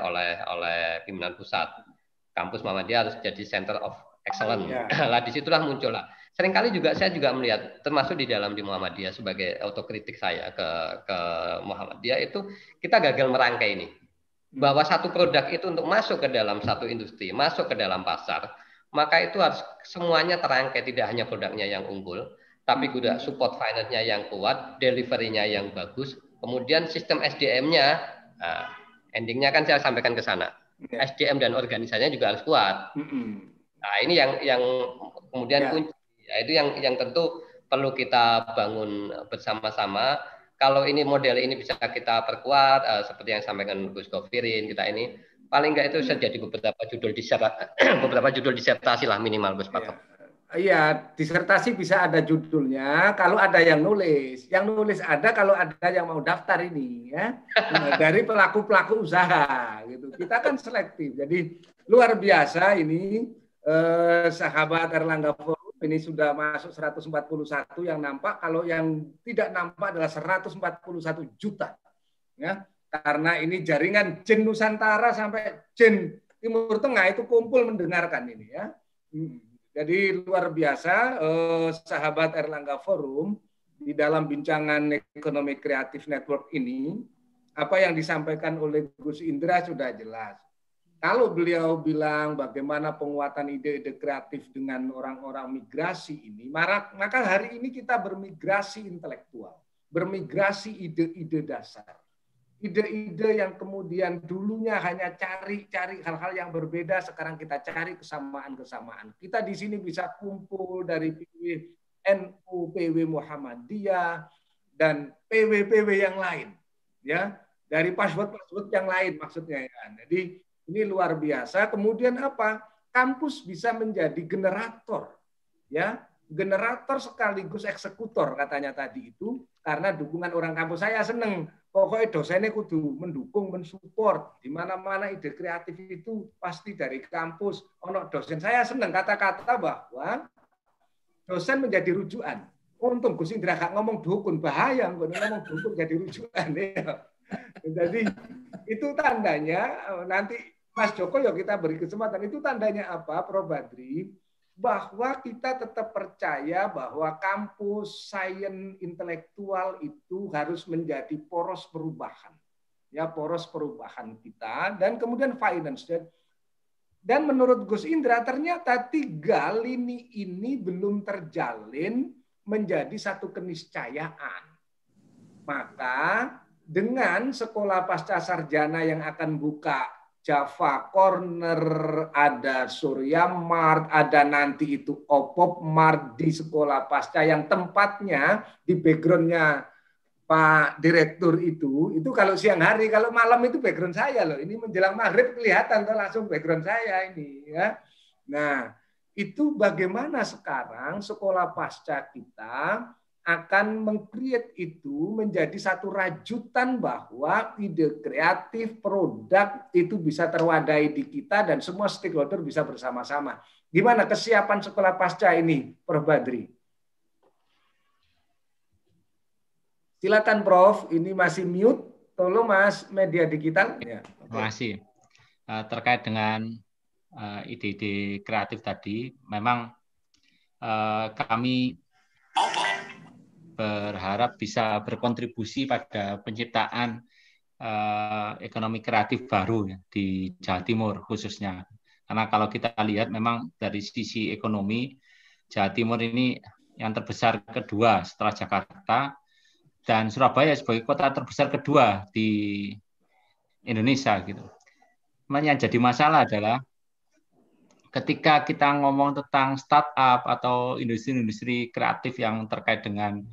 oleh pimpinan pusat. Kampus Muhammadiyah harus jadi center of excellence. Lah disitulah muncul lah. Seringkali juga saya juga melihat termasuk di dalam di Muhammadiyah sebagai autokritik saya ke Muhammadiyah itu kita gagal merangkai ini. Bahwa satu produk itu untuk masuk ke dalam satu industri, masuk ke dalam pasar, maka itu harus semuanya terangkai, tidak hanya produknya yang unggul, tapi juga support finance-nya yang kuat, delivery-nya yang bagus, kemudian sistem SDM-nya, endingnya kan saya sampaikan ke sana, SDM dan organisasinya juga harus kuat. Nah ini yang kemudian kunci, ya, itu yang tentu perlu kita bangun bersama-sama. Kalau ini model ini bisa kita perkuat, seperti yang sampaikan Gus Govirin, kita ini paling enggak itu bisa jadi beberapa judul disertasi lah minimal Gus Pak. Iya, disertasi bisa ada judulnya kalau ada yang nulis. Yang nulis ada kalau ada yang mau daftar ini ya. Dari pelaku-pelaku usaha gitu. Kita kan selektif. Jadi luar biasa ini sahabat Erlangga Forum ini sudah masuk 141 yang nampak, kalau yang tidak nampak adalah 141 juta. Ya. Karena ini jaringan Jin Nusantara sampai Jin Timur Tengah itu kumpul mendengarkan ini ya. Jadi luar biasa sahabat Erlangga Forum di dalam bincangan ekonomi kreatif network ini, apa yang disampaikan oleh Gus Indra sudah jelas. Kalau beliau bilang bagaimana penguatan ide-ide kreatif dengan orang-orang migrasi ini, maka hari ini kita bermigrasi intelektual. bermigrasi ide-ide dasar. Ide-ide yang kemudian dulunya hanya cari hal-hal yang berbeda, sekarang kita cari kesamaan-kesamaan. Kita di sini bisa kumpul dari PW NU, PW Muhammadiyah, dan PW-PW yang lain, ya, dari password yang lain maksudnya ya. Jadi ini luar biasa. Kemudian apa? Kampus bisa menjadi generator, ya, generator sekaligus eksekutor katanya tadi itu, karena dukungan orang kampus. Saya seneng. Pokoknya dosennya kudu mendukung, mensupport. Di mana-mana ide kreatif itu pasti dari kampus. Ono dosen, saya seneng kata-kata bahwa dosen menjadi rujukan. Untung Gus Indra gak ngomong dukun, bahaya ngomong dukun jadi rujukan. Ya. Jadi itu tandanya nanti Mas Joko ya kita beri kesempatan. Itu tandanya apa, Prof. Badri? Bahwa kita tetap percaya bahwa kampus sains intelektual itu harus menjadi poros perubahan, ya, poros perubahan kita, dan kemudian finance. Dan menurut Gus Indra ternyata 3 lini ini belum terjalin menjadi satu keniscayaan. Maka dengan sekolah pasca sarjana yang akan buka Java Corner, ada Surya Mart, ada nanti itu Opop Mart di sekolah pasca yang tempatnya di backgroundnya Pak Direktur itu kalau siang hari, kalau malam itu background saya loh. Ini menjelang maghrib kelihatan tuh langsung background saya ini, ya. Nah, itu bagaimana sekarang sekolah pasca kita akan meng-create itu menjadi satu rajutan bahwa ide kreatif, produk itu bisa terwadai di kita dan semua stakeholder bisa bersama-sama. Gimana kesiapan sekolah pasca ini, Prof. Badri? Silakan Prof, ini masih mute. Tolong Mas, media digital. Ya. Masih. Terkait dengan ide-ide kreatif tadi, memang kami berharap bisa berkontribusi pada penciptaan ekonomi kreatif baru ya, di Jawa Timur khususnya. Karena kalau kita lihat memang dari sisi ekonomi, Jawa Timur ini yang terbesar kedua setelah Jakarta, dan Surabaya sebagai kota terbesar kedua di Indonesia gitu. Yang jadi masalah adalah ketika kita ngomong tentang startup atau industri-industri kreatif yang terkait dengan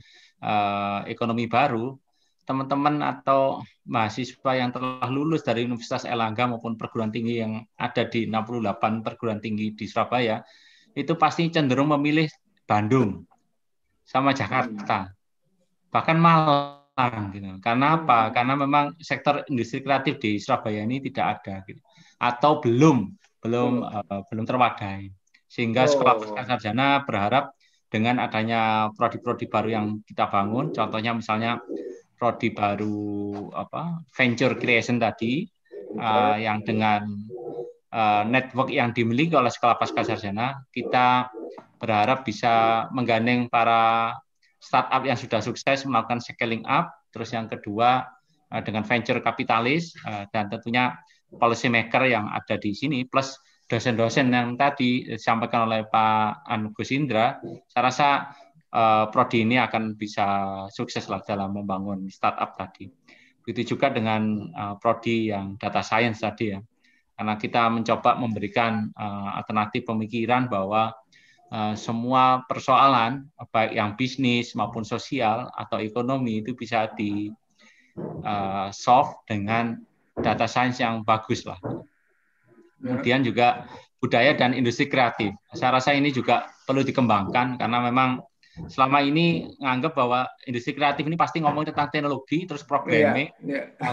ekonomi baru, teman-teman atau mahasiswa yang telah lulus dari Universitas Airlangga maupun perguruan tinggi yang ada di 68 perguruan tinggi di Surabaya, itu pasti cenderung memilih Bandung sama Jakarta, bahkan Malang gitu. Karena apa? Karena memang sektor industri kreatif di Surabaya ini tidak ada gitu. Atau belum terwadai, sehingga sekolah pasca sarjana berharap dengan adanya prodi-prodi baru yang kita bangun, contohnya misalnya prodi baru venture creation tadi, yang dengan network yang dimiliki oleh sekolah pasca sarjana, kita berharap bisa menggandeng para startup yang sudah sukses melakukan scaling up, terus yang kedua dengan venture kapitalis, dan tentunya policy maker yang ada di sini, plus dosen-dosen yang tadi disampaikan oleh Pak Gus Indra. Saya rasa prodi ini akan bisa sukses lah dalam membangun startup tadi. Begitu juga dengan prodi yang data science tadi ya, karena kita mencoba memberikan alternatif pemikiran bahwa semua persoalan baik yang bisnis maupun sosial atau ekonomi itu bisa di solve dengan data science yang bagus lah. Kemudian juga budaya dan industri kreatif. Saya rasa ini juga perlu dikembangkan karena memang selama ini nganggap bahwa industri kreatif ini pasti ngomong tentang teknologi, terus programming,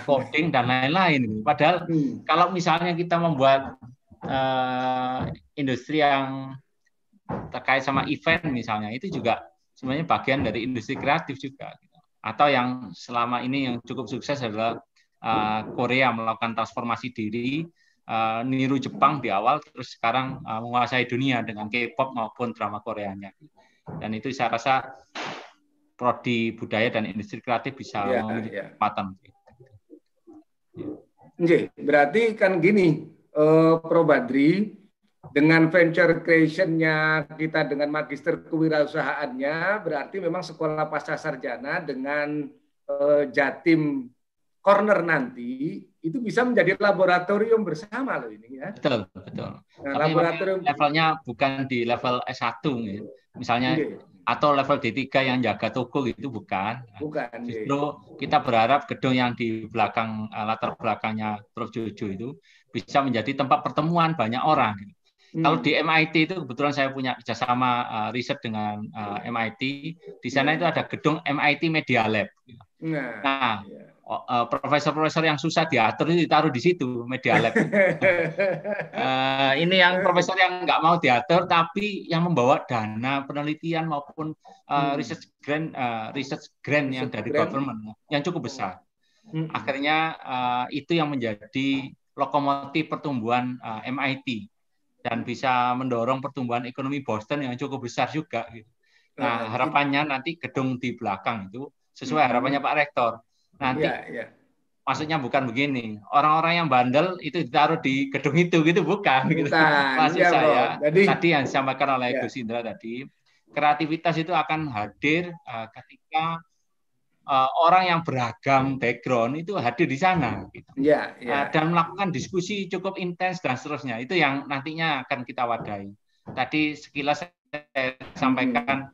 coding dan lain-lain. Padahal kalau misalnya kita membuat industri yang terkait sama event misalnya, itu juga sebenarnya bagian dari industri kreatif juga. Atau yang selama ini yang cukup sukses adalah Korea melakukan transformasi diri, niru Jepang di awal, terus sekarang menguasai dunia dengan K-pop maupun drama Koreanya. Dan itu saya rasa prodi budaya dan industri kreatif bisa memiliki kesempatan. Berarti kan gini, Prof. Badri, dengan venture creation-nya kita dengan magister kewirausahaannya, berarti memang sekolah pasca sarjana dengan Jatim Corner nanti itu bisa menjadi laboratorium bersama loh ini ya. Betul, betul. Nah, Tapi laboratorium levelnya bukan di level S1 gitu. Misalnya atau level D3 yang jaga toko gitu bukan. Bukan. Justru kita berharap gedung yang di belakang latar belakangnya Prof Jojo itu bisa menjadi tempat pertemuan banyak orang. Kalau di MIT itu kebetulan saya punya kerjasama riset dengan MIT. Di sana itu ada gedung MIT Media Lab. Nah, profesor-profesor yang susah diatur itu ditaruh di situ Media Lab. Ini yang profesor yang nggak mau diatur, tapi yang membawa dana penelitian maupun research grant yang dari government yang cukup besar. Akhirnya itu yang menjadi lokomotif pertumbuhan MIT dan bisa mendorong pertumbuhan ekonomi Boston yang cukup besar juga. Nah, harapannya nanti gedung di belakang itu sesuai harapannya Pak Rektor. Nanti maksudnya bukan begini, orang-orang yang bandel itu ditaruh di gedung itu gitu bukan. Maksud saya tadi yang disampaikan oleh Gus Indra tadi, kreativitas itu akan hadir ketika orang yang beragam background itu hadir di sana gitu. Dan melakukan diskusi cukup intens dan seterusnya. Itu yang nantinya akan kita wadahi. Tadi sekilas saya sampaikan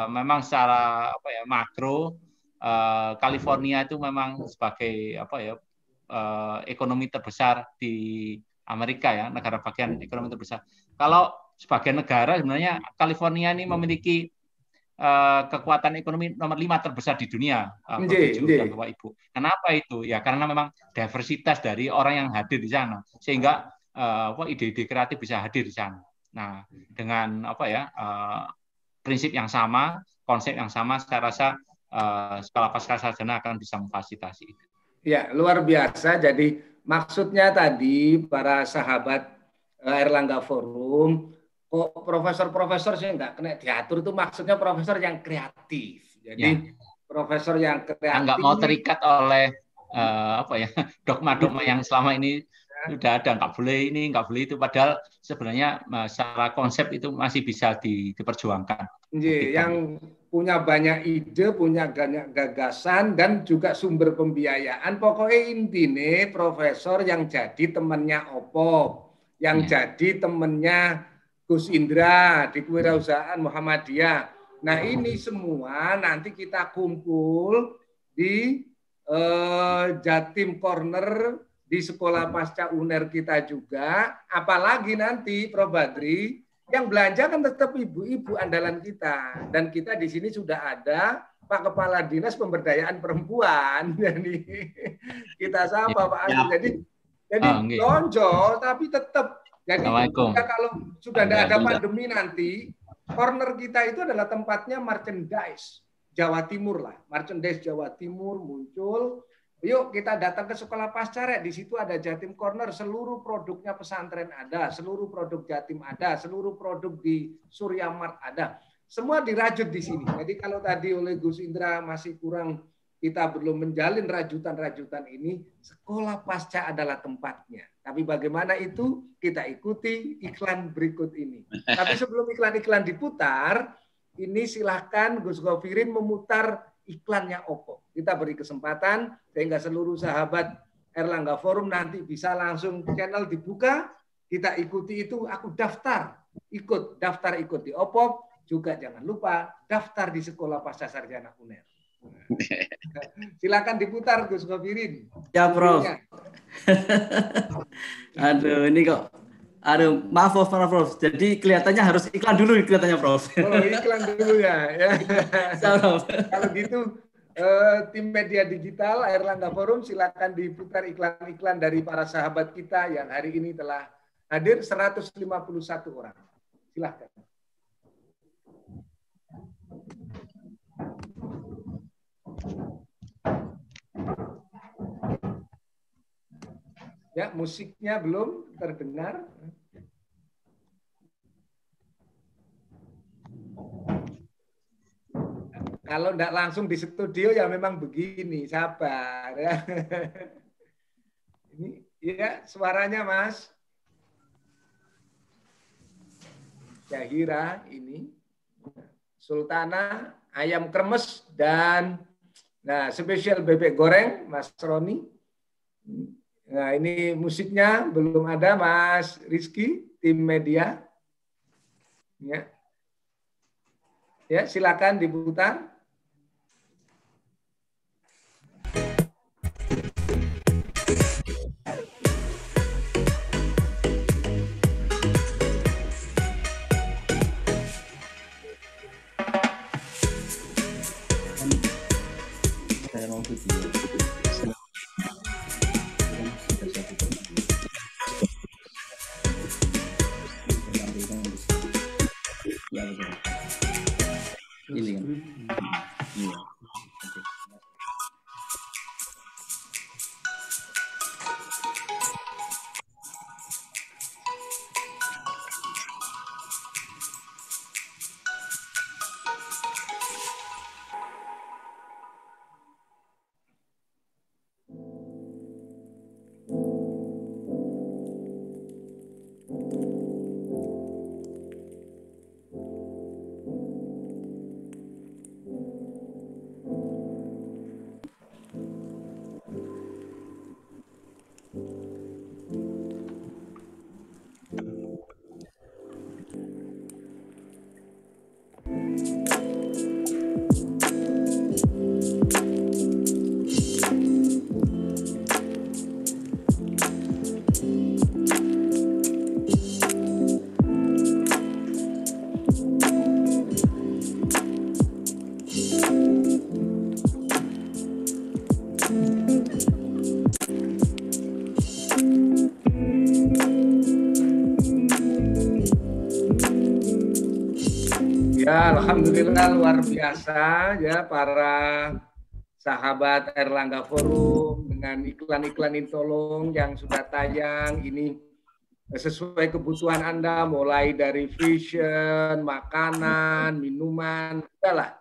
memang secara makro California itu memang sebagai ekonomi terbesar di Amerika ya, negara bagian ekonomi terbesar. Kalau sebagai negara sebenarnya California ini memiliki kekuatan ekonomi nomor 5 terbesar di dunia, dan Bapak Ibu. Kenapa itu? Ya karena memang diversitas dari orang yang hadir di sana, sehingga ide-ide kreatif bisa hadir di sana. Nah, dengan prinsip yang sama, konsep yang sama, saya rasa Sekolah Pascasarjana akan bisa memfasilitasi itu. Ya, luar biasa. Jadi maksudnya tadi para sahabat Erlangga Forum, kok profesor-profesor sih nggak kena diatur itu maksudnya profesor yang kreatif. Jadi profesor yang kreatif. Nggak mau terikat oleh dogma-dogma yang selama ini sudah ada, nggak boleh ini, nggak boleh itu. Padahal sebenarnya secara konsep itu masih bisa diperjuangkan. Yang punya banyak ide, punya banyak gagasan, dan juga sumber pembiayaan. Pokoknya intinya profesor yang jadi temannya Opop, yang jadi temannya Gus Indra di Kewirausahaan Muhammadiyah. Nah ini semua nanti kita kumpul di Jatim Corner di Sekolah Pasca UNER kita juga. Apalagi nanti Prof Badri, yang belanja kan tetap ibu-ibu andalan kita. Dan kita di sini sudah ada Pak Kepala Dinas Pemberdayaan Perempuan. Jadi kita sapa Pak Andi. Jadi lonjol tapi tetap. Jadi kalau sudah tidak ada pandemi nanti, corner kita itu adalah tempatnya merchandise Jawa Timur lah. Merchandise Jawa Timur muncul. Yuk kita datang ke Sekolah Pasca, di situ ada Jatim Corner, seluruh produknya pesantren ada, seluruh produk Jatim ada, seluruh produk di Surya Mart ada. Semua dirajut di sini. Jadi kalau tadi oleh Gus Indra masih kurang, kita belum menjalin rajutan-rajutan ini, Sekolah Pasca adalah tempatnya. Tapi bagaimana itu? Kita ikuti iklan berikut ini. Tapi sebelum iklan-iklan diputar, ini silahkan Gus Gofirin memutar iklannya Oppo. Kita beri kesempatan sehingga seluruh sahabat Erlangga Forum nanti bisa langsung channel dibuka, kita ikuti itu, aku daftar ikut di Oppo, juga jangan lupa daftar di Sekolah Pascasarjana UNER. Silakan diputar Gus Gofirin. Ya Prof. Aduh ini kok. Aduh, maaf Prof. Jadi kelihatannya harus iklan dulu kelihatannya Prof. Oh, iklan dulu ya. Kalau gitu tim media digital Erlangga Forum silakan diputar iklan-iklan dari para sahabat kita yang hari ini telah hadir 151 orang. Silakan. Ya, musiknya belum terdengar. Kalau tidak langsung di studio ya memang begini, sabar ya. Ini ya suaranya Mas. Syahira ini, Sultana, Ayam Kremes, dan Nah, spesial bebek goreng, Mas Roni. Nah, ini musiknya belum ada, Mas Rizky, tim media. Ya, ya silakan diputar. Ini kan. Iya. Ya, alhamdulillah luar biasa ya para sahabat Erlangga Forum dengan iklan-iklan Intolong yang sudah tayang ini sesuai kebutuhan Anda mulai dari fashion, makanan, minuman, udahlah.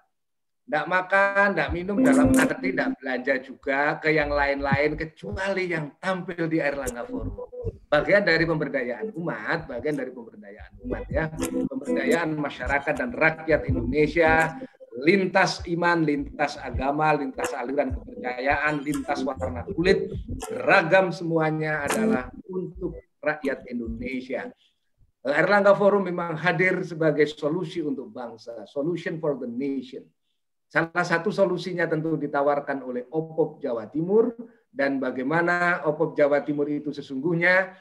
Tidak makan, tidak minum dalam arti tidak belanja juga ke yang lain-lain kecuali yang tampil di Erlangga Forum. Bagian dari pemberdayaan umat, bagian dari pemberdayaan umat ya, pemberdayaan masyarakat dan rakyat Indonesia, lintas iman, lintas agama, lintas aliran kepercayaan, lintas warna kulit, beragam semuanya adalah untuk rakyat Indonesia. Erlangga Forum memang hadir sebagai solusi untuk bangsa, solution for the nation. Salah satu solusinya tentu ditawarkan oleh OPOP Jawa Timur, dan bagaimana OPOP Jawa Timur itu sesungguhnya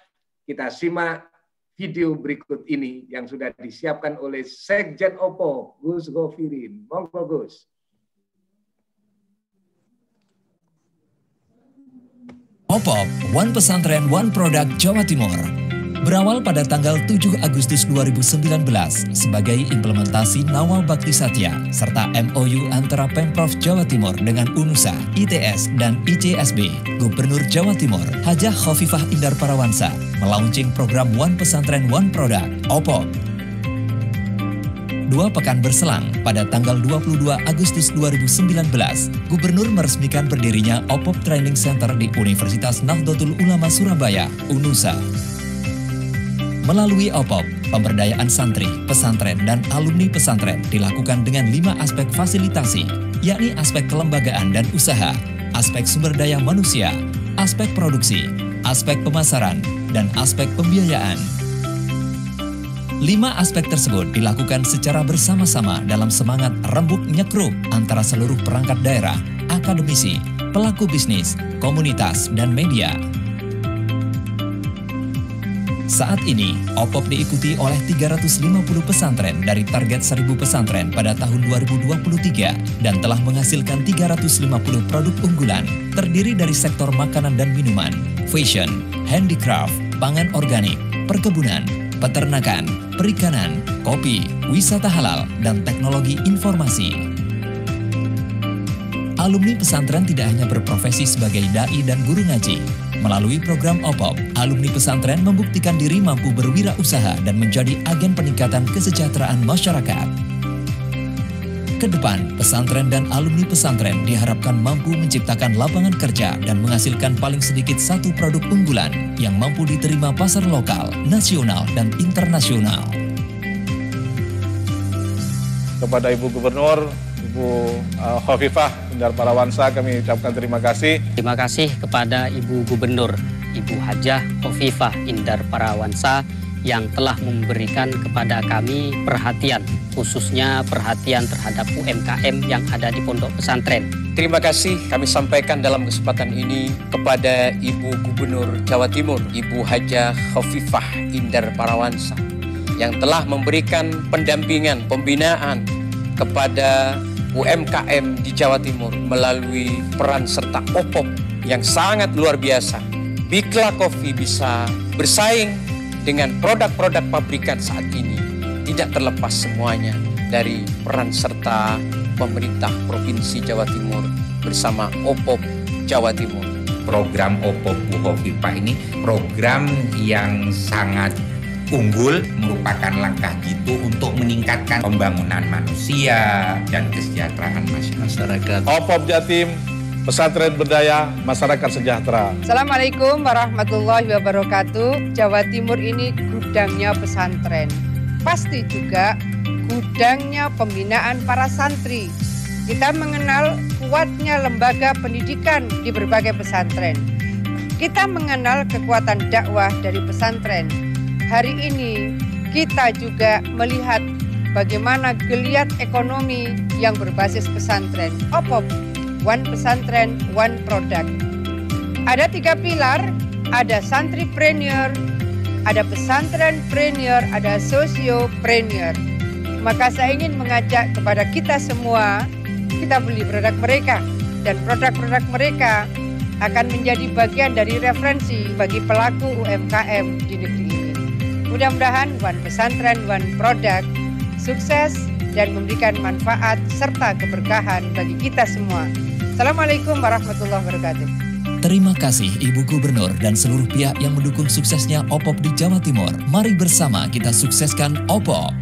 kita simak video berikut ini yang sudah disiapkan oleh Sekjen OPOP, Gus Gofirin. Monggo Gus. OPOP, One Pesantren One Product Jawa Timur. Berawal pada tanggal 7 Agustus 2019 sebagai implementasi Nawal Bakti Satya serta MOU antara Pemprov Jawa Timur dengan UNUSA, ITS, dan ICSB, Gubernur Jawa Timur Hajah Khofifah Indar Parawansa melaunching program One Pesantren One Product, OPOP. 2 pekan berselang, pada tanggal 22 Agustus 2019, Gubernur meresmikan berdirinya OPOP Training Center di Universitas Nahdlatul Ulama Surabaya, UNUSA. Melalui OPOP, pemberdayaan santri, pesantren, dan alumni pesantren dilakukan dengan 5 aspek fasilitasi, yakni aspek kelembagaan dan usaha, aspek sumber daya manusia, aspek produksi, aspek pemasaran, dan aspek pembiayaan. 5 aspek tersebut dilakukan secara bersama-sama dalam semangat rembuk nyekruk antara seluruh perangkat daerah, akademisi, pelaku bisnis, komunitas, dan media. Saat ini, OPOP diikuti oleh 350 pesantren dari target 1.000 pesantren pada tahun 2023 dan telah menghasilkan 350 produk unggulan terdiri dari sektor makanan dan minuman, fashion, handicraft, pangan organik, perkebunan, peternakan, perikanan, kopi, wisata halal, dan teknologi informasi. Alumni pesantren tidak hanya berprofesi sebagai dai dan guru ngaji. Melalui program OPOP, alumni pesantren membuktikan diri mampu berwirausaha dan menjadi agen peningkatan kesejahteraan masyarakat. Kedepan, pesantren dan alumni pesantren diharapkan mampu menciptakan lapangan kerja dan menghasilkan paling sedikit 1 produk unggulan yang mampu diterima pasar lokal, nasional, dan internasional. Kepada Ibu Gubernur, Ibu Khofifah Indar Parawansa, kami ucapkan terima kasih. Terima kasih kepada Ibu Gubernur, Ibu Hajah Khofifah Indar Parawansa yang telah memberikan kepada kami perhatian, khususnya perhatian terhadap UMKM yang ada di pondok pesantren. Terima kasih kami sampaikan dalam kesempatan ini kepada Ibu Gubernur Jawa Timur, Ibu Hajah Khofifah Indar Parawansa, yang telah memberikan pendampingan, pembinaan kepada UMKM di Jawa Timur melalui peran serta OPOP yang sangat luar biasa. Bikla Coffee bisa bersaing dengan produk-produk pabrikan saat ini, tidak terlepas semuanya dari peran serta pemerintah Provinsi Jawa Timur bersama OPOP Jawa Timur. Program OPOP Bu Khofifah ini program yang sangat unggul, merupakan langkah jitu untuk meningkatkan pembangunan manusia dan kesejahteraan masyarakat. OPOP Jatim, pesantren berdaya, masyarakat sejahtera. Assalamualaikum warahmatullahi wabarakatuh. Jawa Timur ini gudangnya pesantren. Pasti juga gudangnya pembinaan para santri. Kita mengenal kuatnya lembaga pendidikan di berbagai pesantren. Kita mengenal kekuatan dakwah dari pesantren. Hari ini kita juga melihat bagaimana geliat ekonomi yang berbasis pesantren. OPOP, One Pesantren, One Product. Ada 3 pilar, ada santripreneur, ada pesantrenpreneur, ada sosiopreneur. Maka saya ingin mengajak kepada kita semua, kita beli produk mereka, dan produk-produk mereka akan menjadi bagian dari referensi bagi pelaku UMKM di negeri ini. Mudah-mudahan One Pesantren, One Product sukses dan memberikan manfaat serta keberkahan bagi kita semua. Assalamualaikum warahmatullahi wabarakatuh. Terima kasih Ibu Gubernur dan seluruh pihak yang mendukung suksesnya OPOP di Jawa Timur. Mari bersama kita sukseskan OPOP.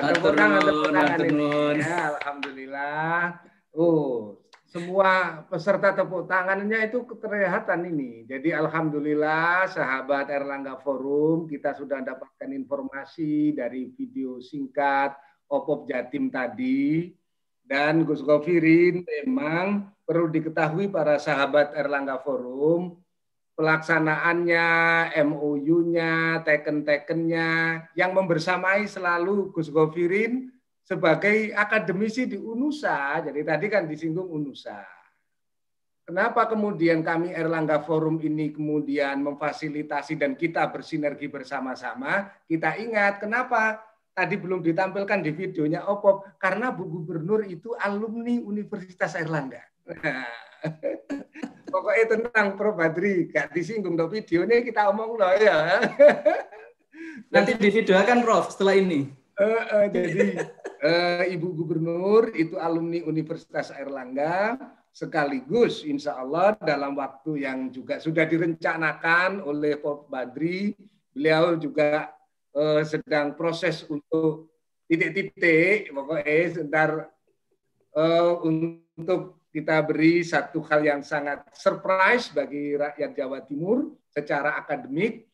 Tepuk tangan ini. Ya, alhamdulillah. Semua peserta tepuk tangannya itu kelihatan ini. Jadi alhamdulillah sahabat Erlangga Forum, kita sudah dapatkan informasi dari video singkat OPOP Jatim tadi. Dan Gus Gofirin, memang perlu diketahui para sahabat Erlangga Forum, pelaksanaannya, MOU-nya, teken-tekennya, yang membersamai selalu Gus Gofirin sebagai akademisi di UNUSA. Jadi tadi kan disinggung UNUSA. Kenapa kemudian kami Erlangga Forum ini kemudian memfasilitasi dan kita bersinergi bersama-sama? Kita ingat kenapa tadi belum ditampilkan di videonya OPOP, karena Bu Gubernur itu alumni Universitas Airlangga. Pokoknya tentang Prof. Badri, gak disinggung dong videonya, kita omong loh ya. Nanti di video kan Prof setelah ini. Jadi Ibu Gubernur itu alumni Universitas Airlangga, sekaligus insya Allah dalam waktu yang juga sudah direncanakan oleh Prof. Badri, beliau juga sedang proses untuk titik-titik, pokoknya sebentar untuk kita beri satu hal yang sangat surprise bagi rakyat Jawa Timur secara akademik.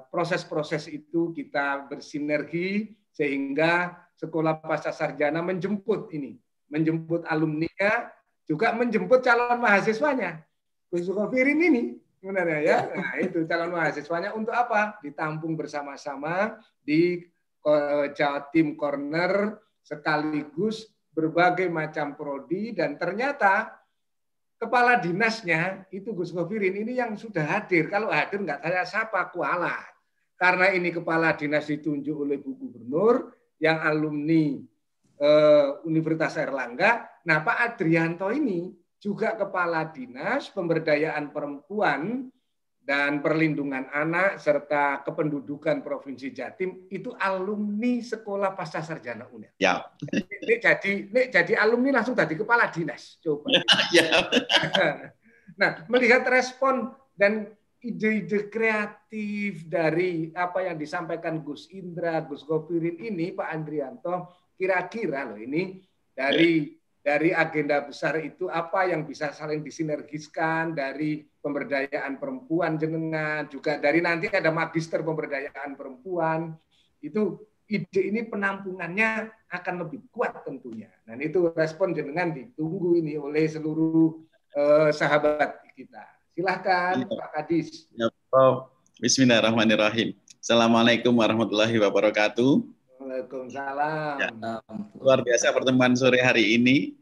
Proses-proses itu kita bersinergi sehingga Sekolah Pasca Sarjana menjemput alumninya, juga menjemput calon mahasiswanya. Gus Gofirin ini sebenarnya ya. Nah, itu calon mahasiswanya untuk apa? Ditampung bersama-sama di Jatim Corner, sekaligus berbagai macam prodi, dan ternyata kepala dinasnya itu Gus Gofirin ini yang sudah hadir. Kalau hadir nggak saya sapa kualat. Karena ini kepala dinas ditunjuk oleh Bu Gubernur yang alumni Universitas Airlangga. Nah, Pak Adrianto ini juga kepala dinas pemberdayaan perempuan dan perlindungan anak serta kependudukan Provinsi Jatim, itu alumni Sekolah Pasca Sarjana UNER. Ya. Ini jadi alumni langsung jadi kepala dinas. Coba. Ya. Nah, melihat respon dan ide-ide kreatif dari apa yang disampaikan Gus Indra, Gus Gofirin ini, Pak Andrianto, kira-kira loh ini dari agenda besar itu apa yang bisa saling disinergiskan dari pemberdayaan perempuan jenengan, juga dari nanti ada magister pemberdayaan perempuan, itu ide ini penampungannya akan lebih kuat tentunya. Dan itu respon jenengan ditunggu ini oleh seluruh sahabat kita. Silahkan Pak Kadis. Ya, Prof. Bismillahirrahmanirrahim. Assalamualaikum warahmatullahi wabarakatuh. Waalaikumsalam. Ya, luar biasa pertemuan sore hari ini.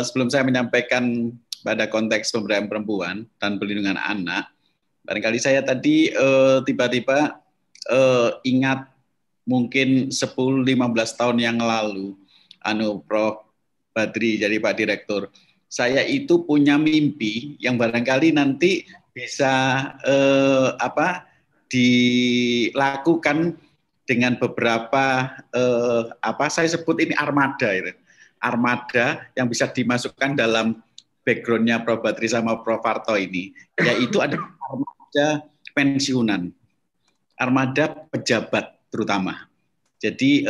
Sebelum saya menyampaikan pada konteks pemberdayaan perempuan dan perlindungan anak, barangkali saya tadi tiba-tiba ingat mungkin 10-15 tahun yang lalu, Prof. Badri, jadi Pak Direktur, saya itu punya mimpi yang barangkali nanti bisa dilakukan dengan beberapa saya sebut ini armada itu. Armada yang bisa dimasukkan dalam background-nya Prof. Badri sama Prof. Harto ini, yaitu ada armada pensiunan, armada pejabat terutama. Jadi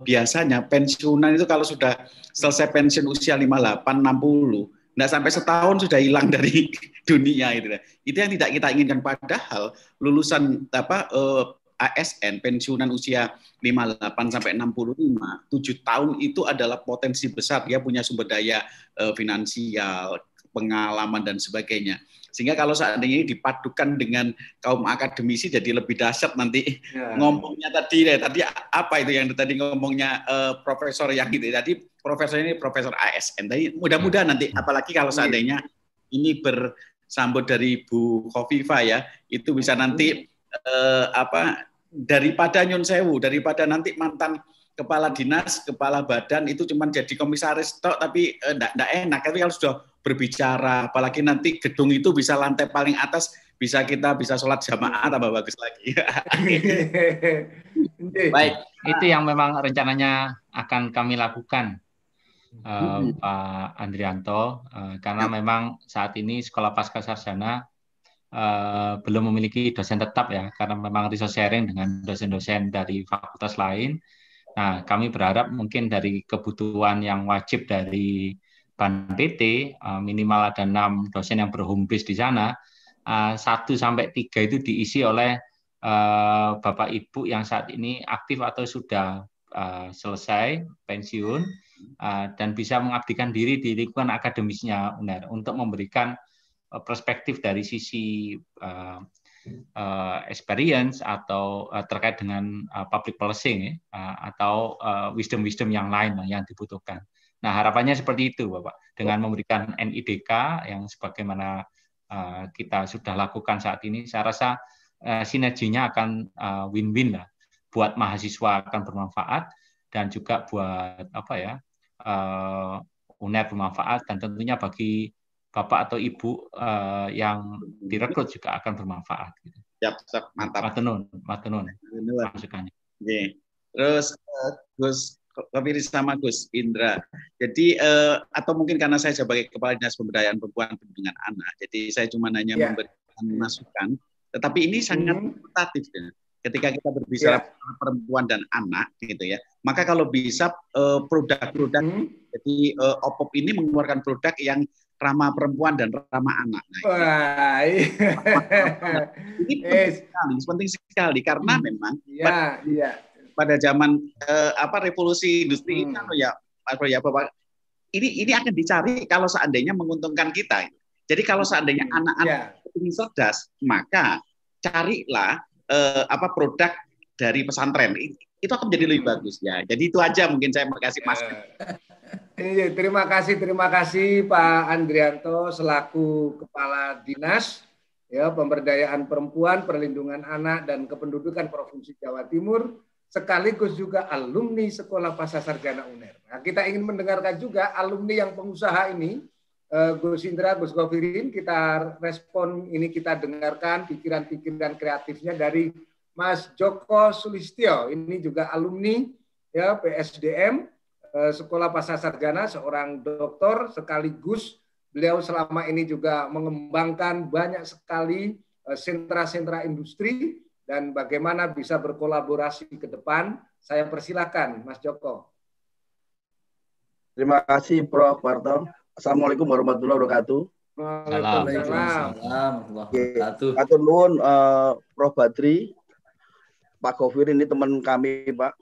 biasanya pensiunan itu kalau sudah selesai pensiun usia 58, 60, nggak sampai setahun sudah hilang dari dunia itu. Itu yang tidak kita inginkan, padahal lulusan ASN pensiunan usia 58 sampai 65, 7 tahun itu adalah potensi besar, dia punya sumber daya finansial, pengalaman dan sebagainya. Sehingga kalau seandainya ini dipadukan dengan kaum akademisi jadi lebih dahsyat nanti ngomongnya tadi apa itu yang tadi ngomongnya profesor yang gitu. Tadi profesor ini profesor ASN. Tapi mudah-mudahan nanti apalagi kalau seandainya ini bersambut dari Bu Khofifah ya, itu bisa nanti daripada nyun sewu, daripada nanti mantan kepala dinas, kepala badan itu cuma jadi komisaris tok tapi enggak enak. Tapi kalau sudah berbicara, apalagi nanti gedung itu bisa lantai paling atas, kita bisa sholat jamaah tambah bagus lagi. Baik, itu yang memang rencananya akan kami lakukan, Pak Andrianto, karena memang saat ini Sekolah Pascasarjana belum memiliki dosen tetap ya, karena memang resource sharing dengan dosen-dosen dari fakultas lain. Nah, kami berharap mungkin dari kebutuhan yang wajib dari BAN PT, minimal ada 6 dosen yang berhome base di sana, 1-3 itu diisi oleh Bapak Ibu yang saat ini aktif atau sudah selesai pensiun dan bisa mengabdikan diri di lingkungan akademisnya UNER untuk memberikan perspektif dari sisi experience atau terkait dengan public policy atau wisdom-wisdom yang lain yang dibutuhkan. Nah, harapannya seperti itu, Bapak, dengan memberikan NIDK yang sebagaimana kita sudah lakukan saat ini, saya rasa sinerginya akan win-win lah, buat mahasiswa akan bermanfaat dan juga buat UNER bermanfaat, dan tentunya bagi Bapak atau Ibu yang direkrut juga akan bermanfaat. Gitu. Siap, mantap. Matenun masukannya. Oke. Terus Gus Khofifah sama Gus Indra. Jadi atau mungkin karena saya sebagai Kepala Dinas Pemberdayaan Perempuan dan Perlindungan Anak, jadi saya cuma hanya memberikan masukan. Tetapi ini sangat reputatif ya. Ketika kita berbicara perempuan dan anak, gitu ya. Maka kalau bisa produk-produk, jadi OPOP ini mengeluarkan produk yang ramah perempuan dan ramah anak. Nah, ini penting sekali karena memang pada zaman revolusi industri ini Bapak, ini akan dicari kalau seandainya menguntungkan kita. Jadi kalau seandainya anak-anak ingin cerdas, maka carilah produk dari pesantren. Itu akan menjadi lebih bagus ya. Jadi itu aja mungkin saya makasih Mas. Terima kasih Pak Andrianto selaku Kepala Dinas Pemberdayaan Perempuan, Perlindungan Anak dan Kependudukan Provinsi Jawa Timur, sekaligus juga alumni Sekolah Pascasarjana UNER. Nah, kita ingin mendengarkan juga alumni yang pengusaha ini, Gus Indra, Gus Gofirin, kita respon ini, kita dengarkan pikiran-pikiran kreatifnya dari Mas Joko Sulistyo. Ini juga alumni PSDM Sekolah Pascasarjana, seorang doktor sekaligus beliau selama ini juga mengembangkan banyak sekali sentra-sentra industri dan bagaimana bisa berkolaborasi ke depan. Saya persilakan Mas Joko. Terima kasih Prof. Harto. Assalamualaikum warahmatullahi wabarakatuh. Waalaikumsalam warahmatullahi wabarakatuh. Atur nuwun Prof. Badri. Pak Gofir ini teman kami, Pak.